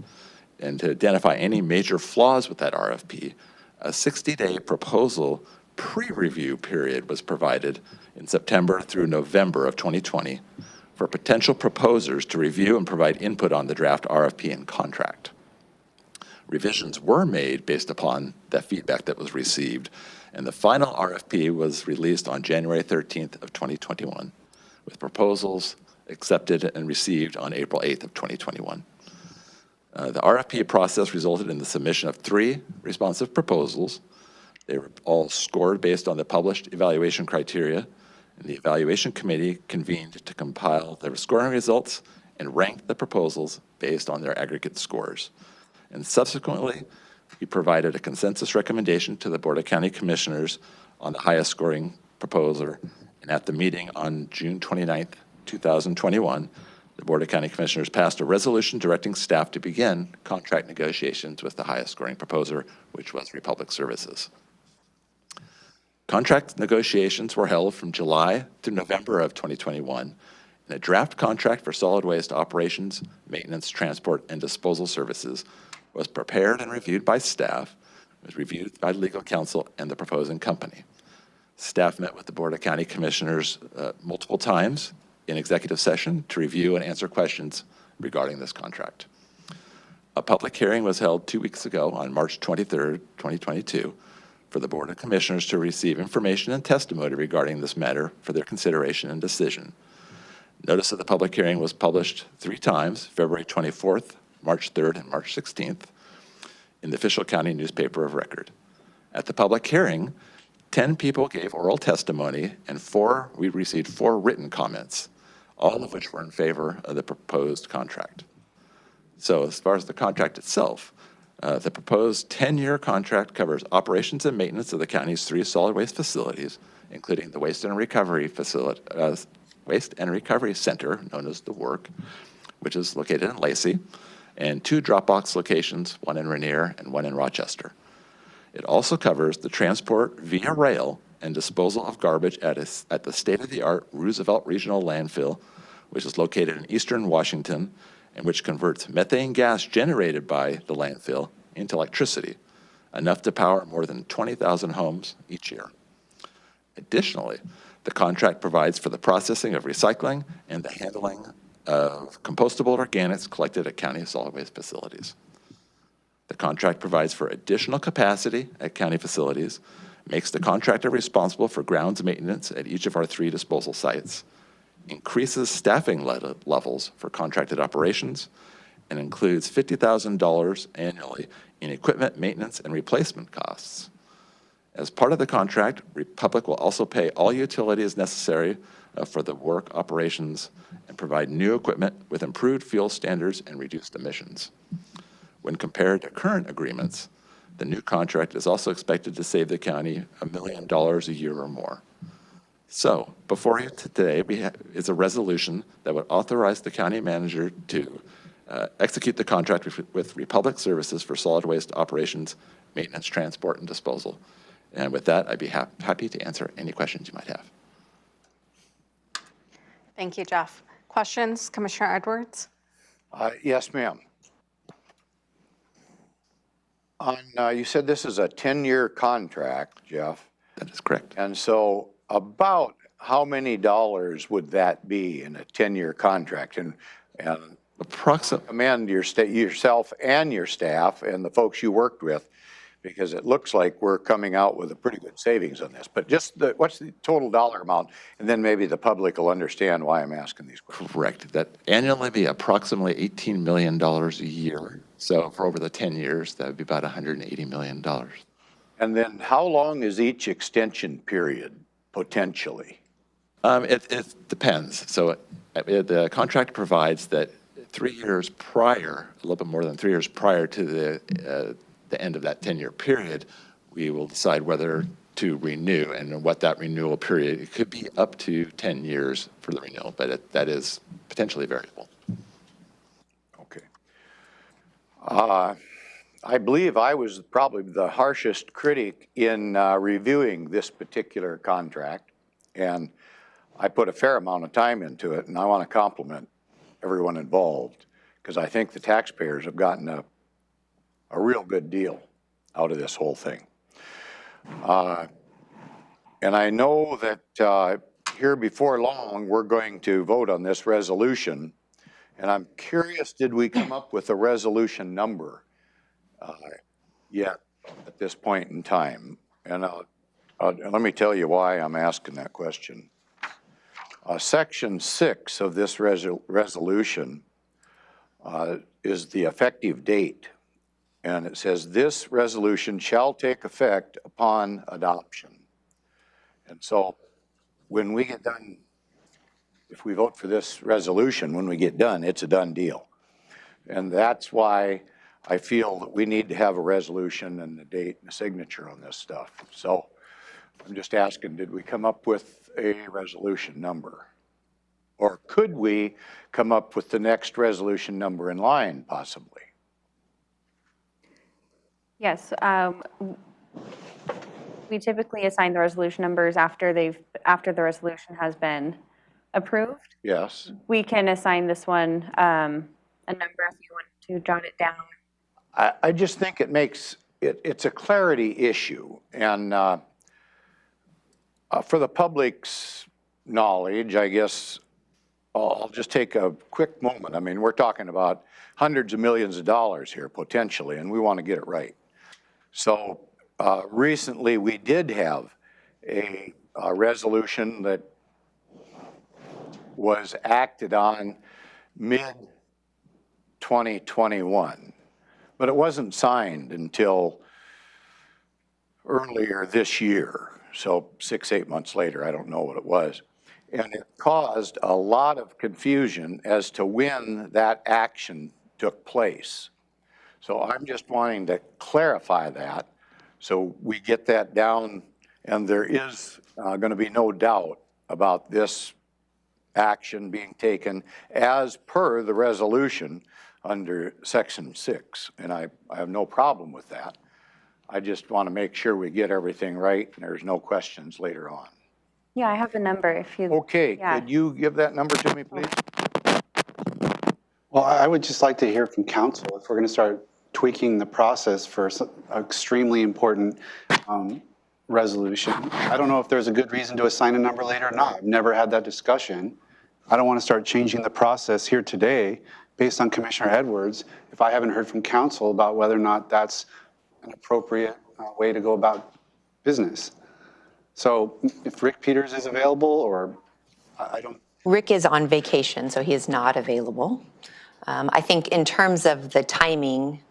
and to identify any major flaws with that RFP, a 60-day proposal pre-review period was provided in September through November of 2020 for potential proposers to review and provide input on the draft RFP and contract. Revisions were made based upon that feedback that was received, and the final RFP was released on January 13th of 2021, with proposals accepted and received on April 8th of 2021. The RFP process resulted in the submission of 3 responsive proposals. They were all scored based on the published evaluation criteria, and the evaluation committee convened to compile the scoring results and rank the proposals based on their aggregate scores. And subsequently, we provided a consensus recommendation to the Board of County Commissioners on the highest scoring proposer. And at the meeting on June 29th, 2021, the Board of County Commissioners passed a resolution directing staff to begin contract negotiations with the highest scoring proposer, which was Republic Services. Contract negotiations were held from July through November of 2021, and a draft contract for solid waste operations, maintenance, transport, and disposal services was prepared and reviewed by staff, was reviewed by legal counsel and the proposing company. Staff met with the Board of County Commissioners multiple times in executive session to review and answer questions regarding this contract. A public hearing was held 2 weeks ago on March 23rd, 2022, for the Board of Commissioners to receive information and testimony regarding this matter for their consideration and decision. Notice of the public hearing was published 3 times, February 24th, March 3rd, and March 16th, in the official county newspaper of record. At the public hearing, 10 people gave oral testimony, and we received 4 written comments, all of which were in favor of the proposed contract. So as far as the contract itself, the proposed 10-year contract covers operations and maintenance of the county's 3 solid waste facilities, including the Waste and Recovery Center, known as the WORK, which is located in Lacey, and 2 drop-box locations, one in Rainier and one in Rochester. It also covers the transport via rail and disposal of garbage at the state-of-the-art Roosevelt Regional Landfill, which is located in eastern Washington, and which converts methane gas generated by the landfill into electricity, enough to power more than 20,000 homes each year. Additionally, the contract provides for the processing of recycling and the handling of compostable organics collected at county solid waste facilities. The contract provides for additional capacity at county facilities, makes the contractor responsible for grounds maintenance at each of our 3 disposal sites, increases staffing levels for contracted operations, and includes $50,000 annually in equipment maintenance and replacement costs. As part of the contract, Republic will also pay all utilities necessary for the work operations and provide new equipment with improved fuel standards and reduced emissions. When compared to current agreements, the new contract is also expected to save the county $1 million a year or more. So, before you today is a resolution that would authorize the county manager to execute the contract with Republic Services for solid waste operations, maintenance, transport, and disposal. And with that, I'd be happy to answer any questions you might have. Thank you, Jeff. Questions, Commissioner Edwards? Yes, ma'am. You said this is a 10-year contract, Jeff. That is correct. And so about how many dollars would that be in a 10-year contract? And approximately, commend yourself and your staff and the folks you worked with, because it looks like we're coming out with a pretty good savings on this. But just what's the total dollar amount? And then maybe the public will understand why I'm asking these questions. Correct. That annually be approximately $18 million a year. So for over the 10 years, that would be about $180 million. And then how long is each extension period, potentially? It depends. So the contract provides that 3 years prior, a little bit more than 3 years prior to the end of that 10-year period, we will decide whether to renew and what that renewal period. It could be up to 10 years for the renewal, but that is potentially variable. Okay. I believe I was probably the harshest critic in reviewing this particular contract, and I put a fair amount of time into it, and I want to compliment everyone involved, because I think the taxpayers have gotten a real good deal out of this whole thing. And I know that here before long, we're going to vote on this resolution, and I'm curious, did we come up with a resolution number yet at this point in time? And let me tell you why I'm asking that question. Section 6 of this resolution is the effective date. And it says, this resolution shall take effect upon adoption. And so when we get done, if we vote for this resolution, when we get done, it's a done deal. And that's why I feel that we need to have a resolution and the date and the signature on this stuff. So I'm just asking, did we come up with a resolution number? Or could we come up with the next resolution number in line, possibly? Yes, we typically assign the resolution numbers after the resolution has been approved. Yes. We can assign this one a number if you want to jot it down. I just think it makes, it's a clarity issue. And for the public's knowledge, I guess I'll just take a quick moment. I mean, we're talking about hundreds of millions of dollars here potentially, and we want to get it right. So recently we did have a resolution that was acted on mid-2021, but it wasn't signed until earlier this year. So 6-8 months later, I don't know what it was. And it caused a lot of confusion as to when that action took place. So I'm just wanting to clarify that so we get that down, and there is going to be no doubt about this action being taken as per the resolution under Section 6. And I have no problem with that. I just want to make sure we get everything right and there's no questions later on. Yeah, I have the number if you. Okay, Yeah. could you give that number to me, please? Well, I would just like to hear from council if we're going to start tweaking the process for an extremely important resolution. I don't know if there's a good reason to assign a number later or not. I've never had that discussion. I don't want to start changing the process here today based on Commissioner Edwards if I haven't heard from council about whether or not that's an appropriate way to go about business. So if Rick Peters is available, or I don't. Rick is on vacation, so he is not available. I think in terms of the timing,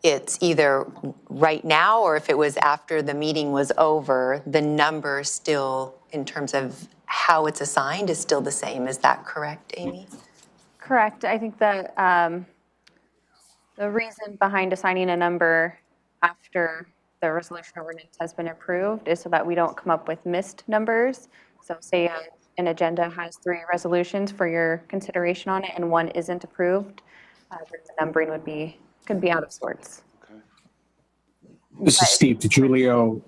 it's either right now or if it was after the meeting was over, the number still, in terms of how it's assigned, is still the same. Is that correct, Amy? Correct. I think the reason behind assigning a number after the resolution ordinance has been approved is so that we don't come up with missed numbers. So say an agenda has 3 resolutions for your consideration on it and one isn't approved, then the numbering could be out of sorts. Okay. This is Steve DiGiulio,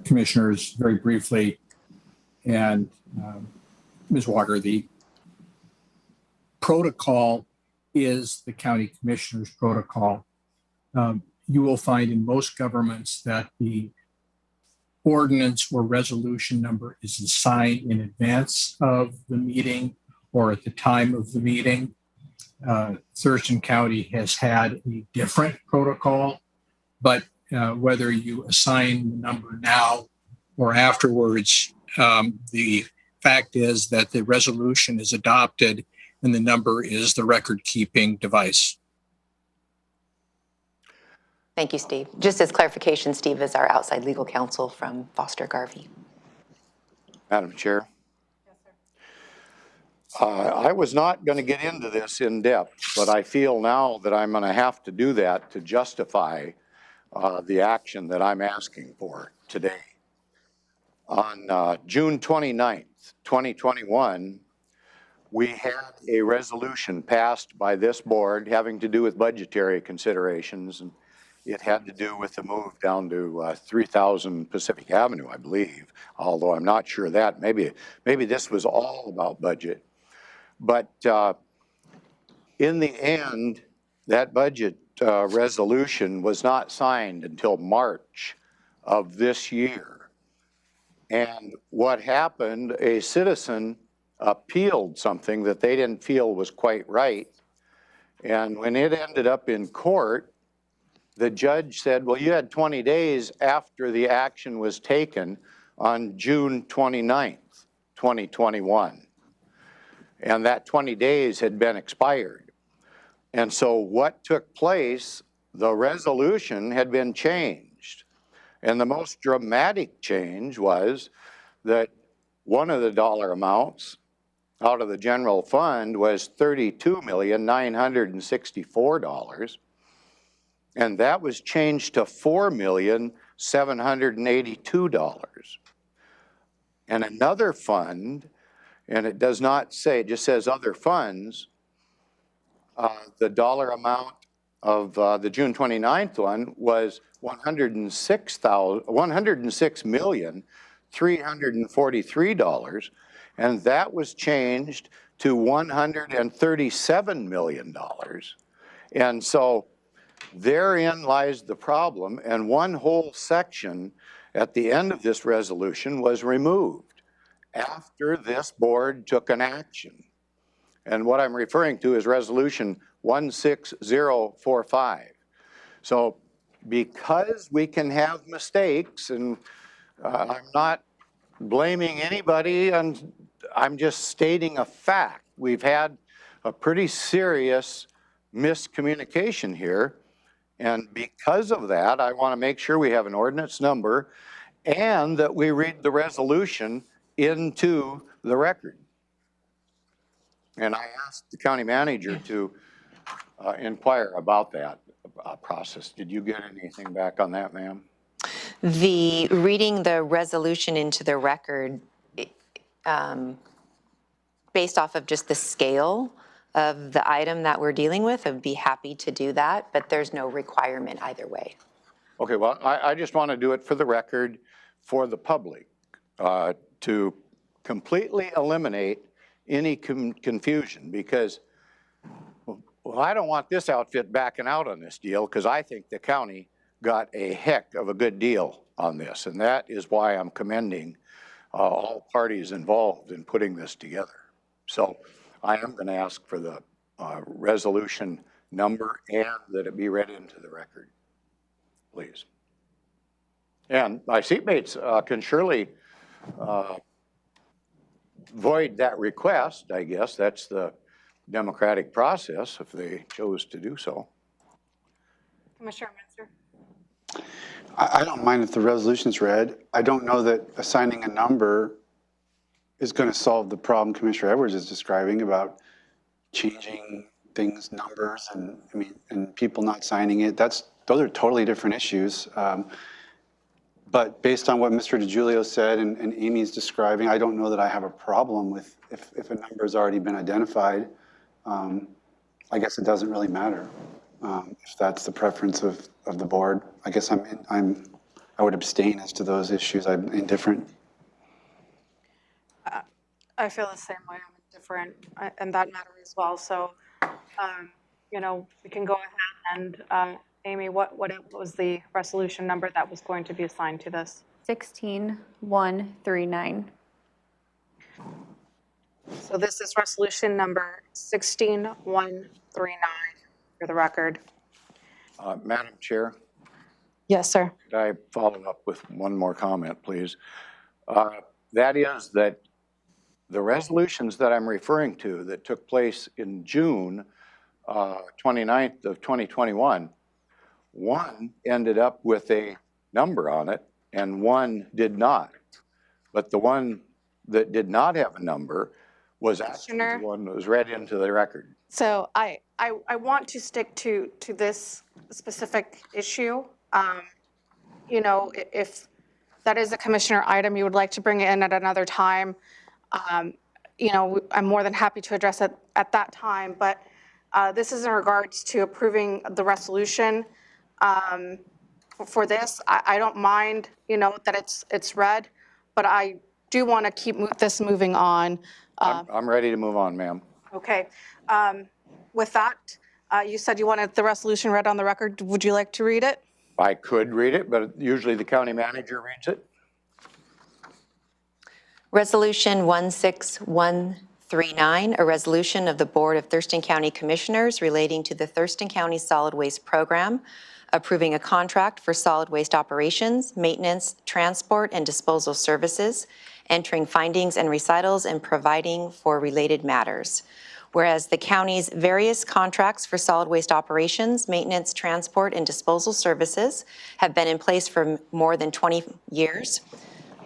commissioners, very briefly. And Ms. Walker, the protocol is the county commissioner's protocol. You will find in most governments that the ordinance or resolution number is assigned in advance of the meeting or at the time of the meeting. Thurston County has had a different protocol, but whether you assign the number now or afterwards, the fact is that the resolution is adopted and the number is the record-keeping device. Thank you, Steve. Just as clarification, Steve is our outside legal counsel from Foster Garvey. Madam Chair. I was not going to get into this in depth, but I feel now that I'm going to have to do that to justify the action that I'm asking for today. On June 29th, 2021, we had a resolution passed by this board having to do with budgetary considerations, and it had to do with the move down to 3000 Pacific Avenue, I believe, although I'm not sure that. Maybe this was all about budget. But in the end, that budget resolution was not signed until March of this year. And what happened, a citizen appealed something that they didn't feel was quite right. And when it ended up in court, the judge said, well, you had 20 days after the action was taken on June 29th, 2021. And that 20 days had been expired. And so what took place, the resolution had been changed. And the most dramatic change was that one of the dollar amounts out of the general fund was $32,964. And that was changed to $4,782. And another fund, and it does not say, it just says other funds, the dollar amount of the June 29th one was $106,343, and that was changed to $137 million. And so therein lies the problem, and one whole section at the end of this resolution was removed after this board took an action. And what I'm referring to is resolution 16045. So because we can have mistakes, and I'm not blaming anybody, and I'm just stating a fact. We've had a pretty serious miscommunication here. And because of that, I want to make sure we have an ordinance number and that we read the resolution into the record. And I asked the county manager to inquire about that process. Did you get anything back on that, ma'am? The reading the resolution into the record, based off of just the scale of the item that we're dealing with, I'd be happy to do that, but there's no requirement either way. Okay, well, I just want to do it for the record, for the public, to completely eliminate any confusion, because well, I don't want this outfit backing out on this deal, because I think the county got a heck of a good deal on this, and that is why I'm commending all parties involved in putting this together. So I am going to ask for the resolution number and that it be read into the record, please. And my seatmates can surely void that request, I guess. That's the democratic process if they chose to do so. Commissioner Menzer? I don't mind if the resolution's read. I don't know that assigning a number is going to solve the problem Commissioner Edwards is describing about changing things, numbers, and people not signing it. Those are totally different issues. But based on what Mr. DiGiulio said and Amy's describing, I don't know that I have a problem with if a number has already been identified. I guess it doesn't really matter if that's the preference of the board. I guess I would abstain as to those issues. I'm indifferent. I feel the same way. I'm indifferent in that matter as well. So, you know, we can go ahead and Amy, what was the resolution number that was going to be assigned to this? 16139. So this is resolution number 16139 for the record. Madam Chair? Yes, sir. Could I follow up with one more comment, please? That is that the resolutions that I'm referring to that took place in June 29th of 2021, one ended up with a number on it and one did not. But the one that did not have a number was actually the one that was read into the record. So I want to stick to this specific issue. You know, if that is a commissioner item you would like to bring it in at another time, you know, I'm more than happy to address it at that time. But this is in regards to approving the resolution for this. I don't mind, you know, that it's read, but I do want to keep this moving on. I'm ready to move on, ma'am. Okay. With that, you said you wanted the resolution read on the record. Would you like to read it? I could read it, but usually the county manager reads it. Resolution 16139, a resolution of the Board of Thurston County Commissioners relating to the Thurston County Solid Waste Program, approving a contract for solid waste operations, maintenance, transport, and disposal services, entering findings and recitals, and providing for related matters. Whereas the county's various contracts for solid waste operations, maintenance, transport, and disposal services have been in place for more than 20 years.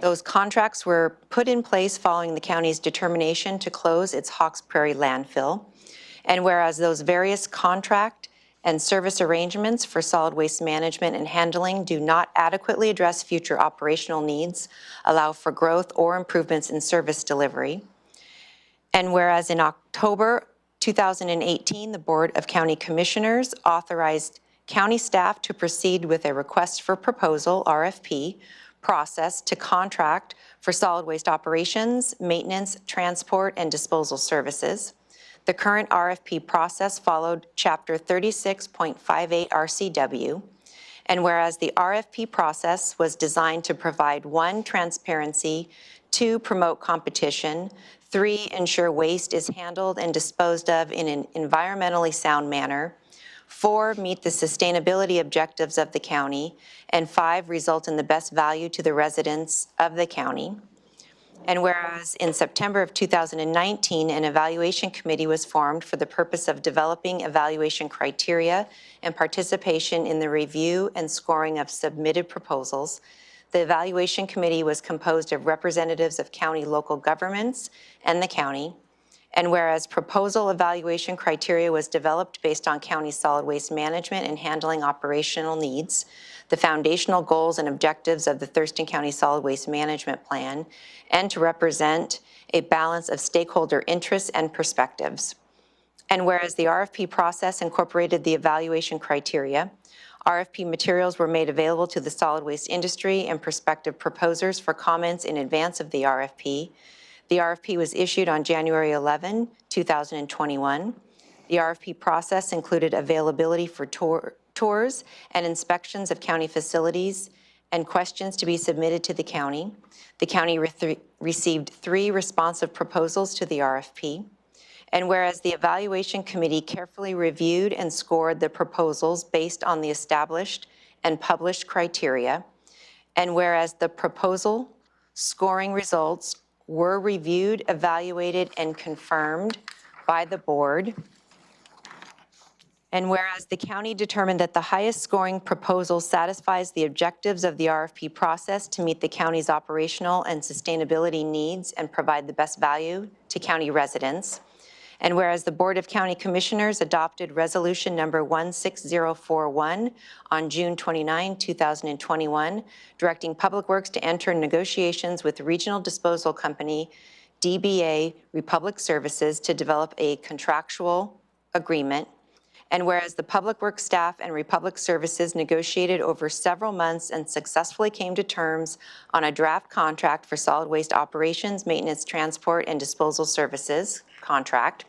Those contracts were put in place following the county's determination to close its Hawks Prairie landfill. And whereas those various contract and service arrangements for solid waste management and handling do not adequately address future operational needs, allow for growth or improvements in service delivery. And whereas in October 2018, the Board of County Commissioners authorized county staff to proceed with a request for proposal, RFP, process to contract for solid waste operations, maintenance, transport, and disposal services. The current RFP process followed Chapter 36.58 RCW. And whereas the RFP process was designed to provide 1, transparency, 2, promote competition, 3, ensure waste is handled and disposed of in an environmentally sound manner, 4, meet the sustainability objectives of the county, and 5, result in the best value to the residents of the county. And whereas in September of 2019, an evaluation committee was formed for the purpose of developing evaluation criteria and participation in the review and scoring of submitted proposals, the evaluation committee was composed of representatives of county local governments and the county. And whereas proposal evaluation criteria was developed based on county solid waste management and handling operational needs, the foundational goals and objectives of the Thurston County Solid Waste Management Plan, and to represent a balance of stakeholder interests and perspectives. And whereas the RFP process incorporated the evaluation criteria, RFP materials were made available to the solid waste industry and prospective proposers for comments in advance of the RFP. The RFP was issued on January 11, 2021. The RFP process included availability for tours and inspections of county facilities and questions to be submitted to the county. The county received 3 responsive proposals to the RFP. And whereas the evaluation committee carefully reviewed and scored the proposals based on the established and published criteria, and whereas the proposal scoring results were reviewed, evaluated, and confirmed by the board, and whereas the county determined that the highest scoring proposal satisfies the objectives of the RFP process to meet the county's operational and sustainability needs and provide the best value to county residents, and whereas the Board of County Commissioners adopted resolution number 16041 on June 29, 2021, directing Public Works to enter negotiations with regional disposal company DBA Republic Services to develop a contractual agreement. And whereas the Public Works staff and Republic Services negotiated over several months and successfully came to terms on a draft contract for solid waste operations, maintenance, transport, and disposal services contract.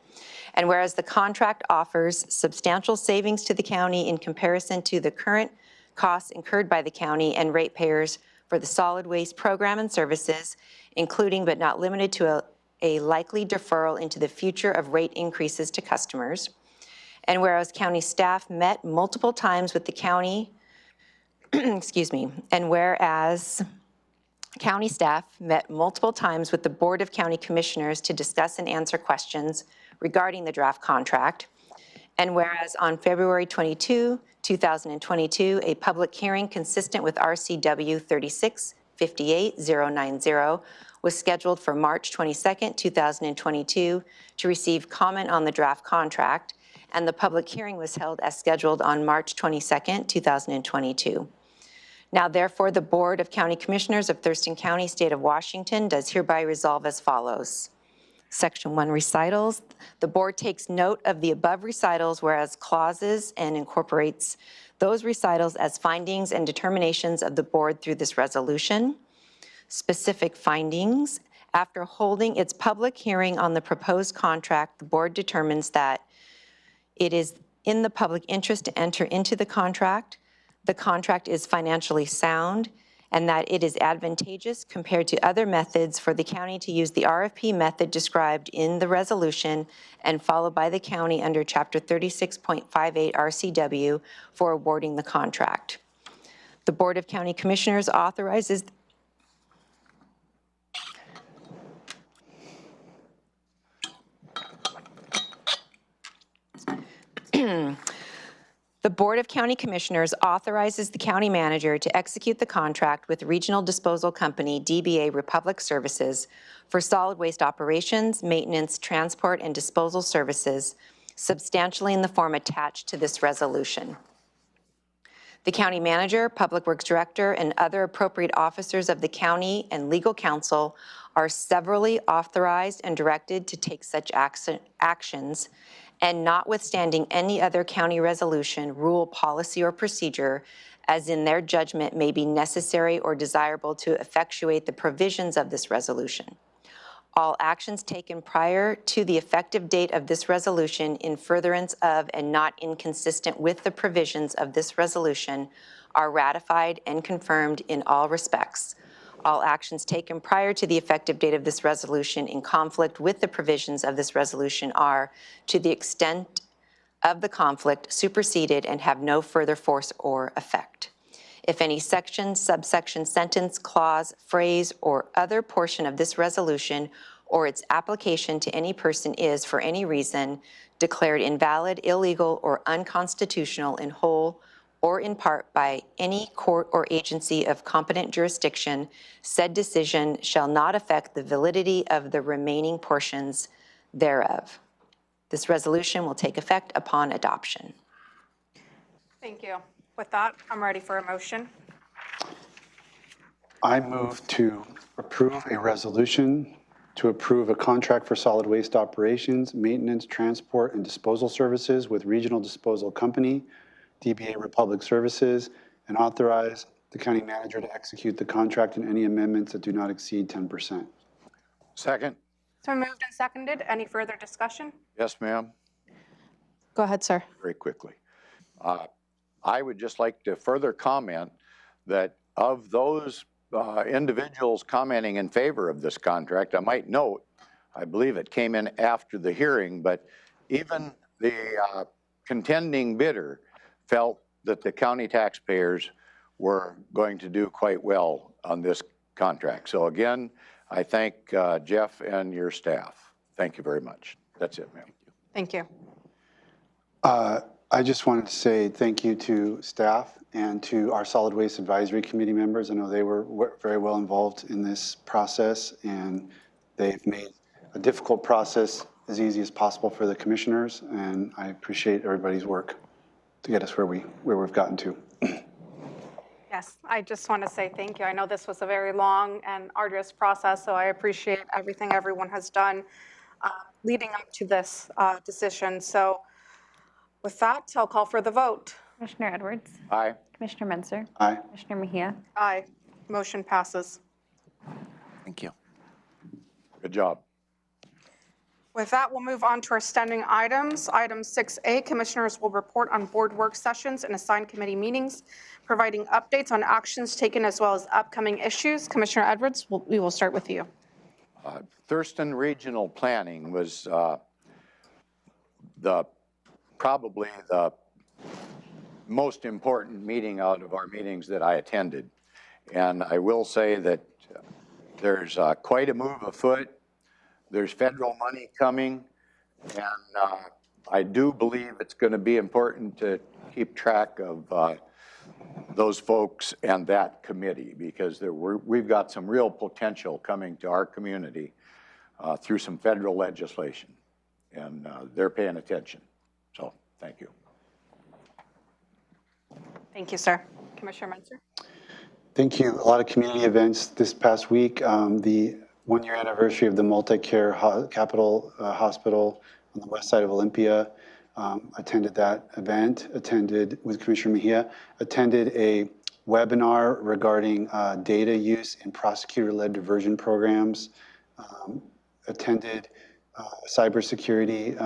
And whereas the contract offers substantial savings to the county in comparison to the current costs incurred by the county and ratepayers for the solid waste program and services, including but not limited to a likely deferral into the future of rate increases to customers. And whereas county staff met multiple times with the county, excuse me, and whereas county staff met multiple times with the Board of County Commissioners to discuss and answer questions regarding the draft contract, and whereas on February 22, 2022, a public hearing consistent with RCW 3658090 was scheduled for March 22nd, 2022 to receive comment on the draft contract, and the public hearing was held as scheduled on March 22nd, 2022. Now therefore, the Board of County Commissioners of Thurston County, State of Washington does hereby resolve as follows. Section 1 recitals. The board takes note of the above recitals, whereas clauses, and incorporates those recitals as findings and determinations of the board through this resolution. Specific findings. After holding its public hearing on the proposed contract, the board determines that it is in the public interest to enter into the contract is financially sound, and that it is advantageous compared to other methods for the county to use the RFP method described in the resolution and followed by the county under Chapter 36.58 RCW for awarding the contract. The Board of County Commissioners authorizes The Board of County Commissioners authorizes the county manager to execute the contract with Regional Disposal Company, DBA Republic Services, for solid waste operations, maintenance, transport, and disposal services, substantially in the form attached to this resolution. The county manager, public works director, and other appropriate officers of the county and legal counsel are severally authorized and directed to take such actions, and notwithstanding any other county resolution, rule, policy, or procedure, as in their judgment may be necessary or desirable to effectuate the provisions of this resolution. All actions taken prior to the effective date of this resolution in furtherance of and not inconsistent with the provisions of this resolution are ratified and confirmed in all respects. All actions taken prior to the effective date of this resolution in conflict with the provisions of this resolution are, to the extent of the conflict, superseded and have no further force or effect. If any section, subsection, sentence, clause, phrase, or other portion of this resolution or its application to any person is, for any reason, declared invalid, illegal, or unconstitutional in whole or in part by any court or agency of competent jurisdiction, said decision shall not affect the validity of the remaining portions thereof. This resolution will take effect upon adoption. Thank you. With that, I'm ready for a motion. I move to approve a resolution to approve a contract for solid waste operations, maintenance, transport, and disposal services with Regional Disposal Company, DBA Republic Services, and authorize the county manager to execute the contract and any amendments that do not exceed 10%. Second. So moved and seconded. Any further discussion? Yes, ma'am. Go ahead, sir. Very quickly. I would just like to further comment that of those individuals commenting in favor of this contract, I might note, I believe it came in after the hearing, but even the contending bidder felt that the county taxpayers were going to do quite well on this contract. So again, I thank Jeff and your staff. Thank you very much. That's it, ma'am. Thank you. I just wanted to say thank you to staff and to our Solid Waste Advisory Committee members. I know they were very well involved in this process, and they've made a difficult process as easy as possible for the commissioners, and I appreciate everybody's work to get us where we've gotten to. Yes, I just want to say thank you. I know this was a very long and arduous process, so I appreciate everything everyone has done leading up to this decision. So with that, I'll call for the vote. Commissioner Edwards? Aye. Commissioner Menser? Aye. Commissioner Mejia? Aye. Motion passes. Thank you. Good job. With that, we'll move on to our standing items. Item 6A, commissioners will report on board work sessions and assigned committee meetings, providing updates on actions taken as well as upcoming issues. Commissioner Edwards, we will start with you. Thurston Regional Planning was probably the most important meeting out of our meetings that I attended. And I will say that there's quite a move afoot. There's federal money coming, and I do believe it's going to be important to keep track of those folks and that committee, because we've got some real potential coming to our community through some federal legislation, and they're paying attention. So thank you. Thank you, sir. Commissioner Menzer? Thank you. A lot of community events this past week. The one-year anniversary of the Multi-Care Capital Hospital on the west side of Olympia. Attended that event, attended with Commissioner Mejia, attended a webinar regarding data use in prosecutor-led diversion programs, attended cybersecurity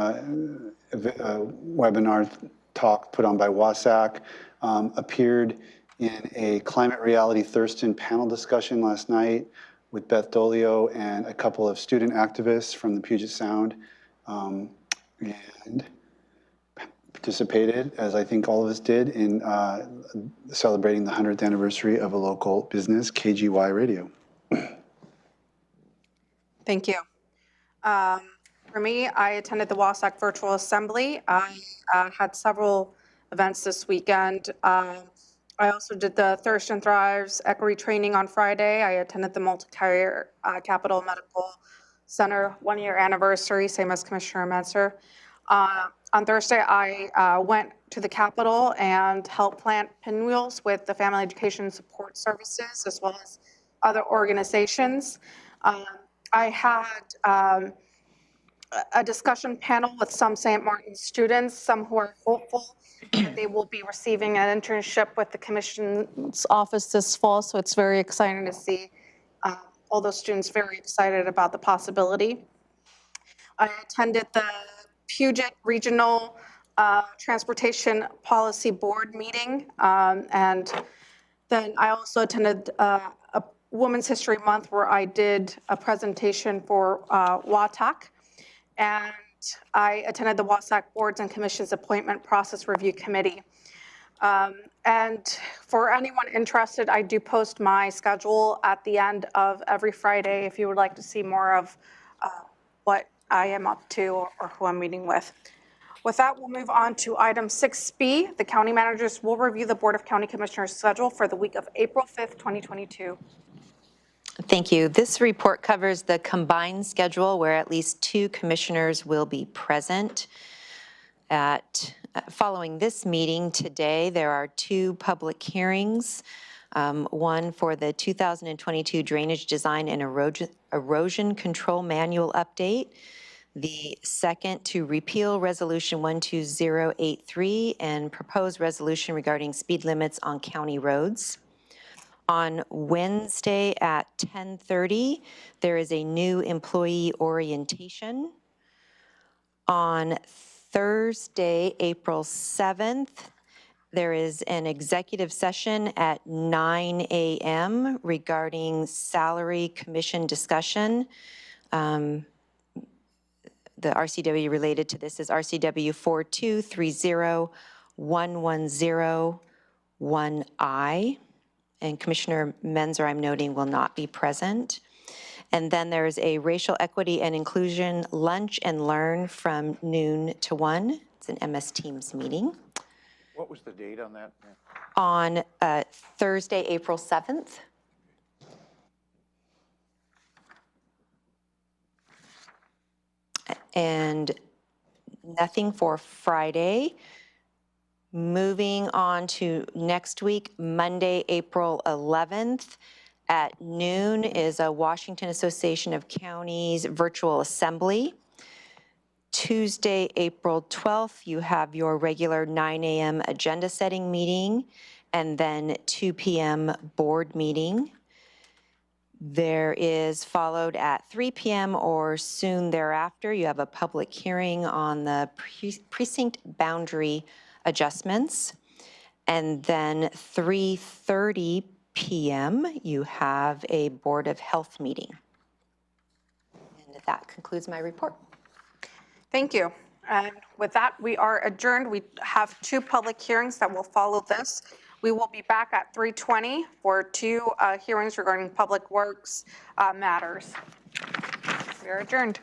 webinar talk put on by WASAC, appeared in a climate reality Thurston panel discussion last night with Beth Dolio and a couple of student activists from the Puget Sound, and participated, as I think all of us did, in celebrating the 100th anniversary of a local business, KGY Radio. Thank you. For me, I attended the WASAC Virtual Assembly. I had several events this weekend. I also did the Thurston Thrives Equity Training on Friday. I attended the Multi-Care Capital Medical Center 1-year anniversary, same as Commissioner Menzer. On Thursday, I went to the Capitol and helped plant pinwheels with the Family Education Support Services, as well as other organizations. I had a discussion panel with some St. Martin students, some who are hopeful that they will be receiving an internship with the Commission's office this fall. So it's very exciting to see all those students very excited about the possibility. I attended the Puget Regional Transportation Policy Board meeting, and then I also attended a Women's History Month where I did a presentation for WATAC, and I attended the WASAC Boards and Commissions Appointment Process Review Committee. And for anyone interested, I do post my schedule at the end of every Friday if you would like to see more of what I am up to or who I'm meeting with. With that, we'll move on to item 6B. The county managers will review the Board of County Commissioners schedule for the week of April 5th, 2022. Thank you. This report covers the combined schedule where at least 2 commissioners will be present. Following this meeting today, there are 2 public hearings, one for the 2022 Drainage Design and Erosion Control Manual update, the second to repeal Resolution 12083 and propose resolution regarding speed limits on county roads. On Wednesday at 10:30, there is a new employee orientation. On Thursday, April 7th, there is an executive session at 9 a.m. regarding salary commission discussion. The RCW related to this is RCW 4230110-1I. And Commissioner Menzer, I'm noting, will not be present. And then there's a racial equity and inclusion lunch and learn from noon to 1. It's an MS Teams meeting. What was the date on that? On Thursday, April 7th. And nothing for Friday. Moving on to next week, Monday, April 11th at noon is a Washington Association of Counties virtual assembly. Tuesday, April 12th, you have your regular 9 a.m. agenda setting meeting and then 2 p.m. board meeting. There is followed at 3 p.m. or soon thereafter, you have a public hearing on the precinct boundary adjustments. And then 3:30 p.m., you have a Board of Health meeting. And that concludes my report. Thank you. And with that, we are adjourned. We have 2 public hearings that will follow this. We will be back at 3:20 for 2 hearings regarding public works matters. We are adjourned.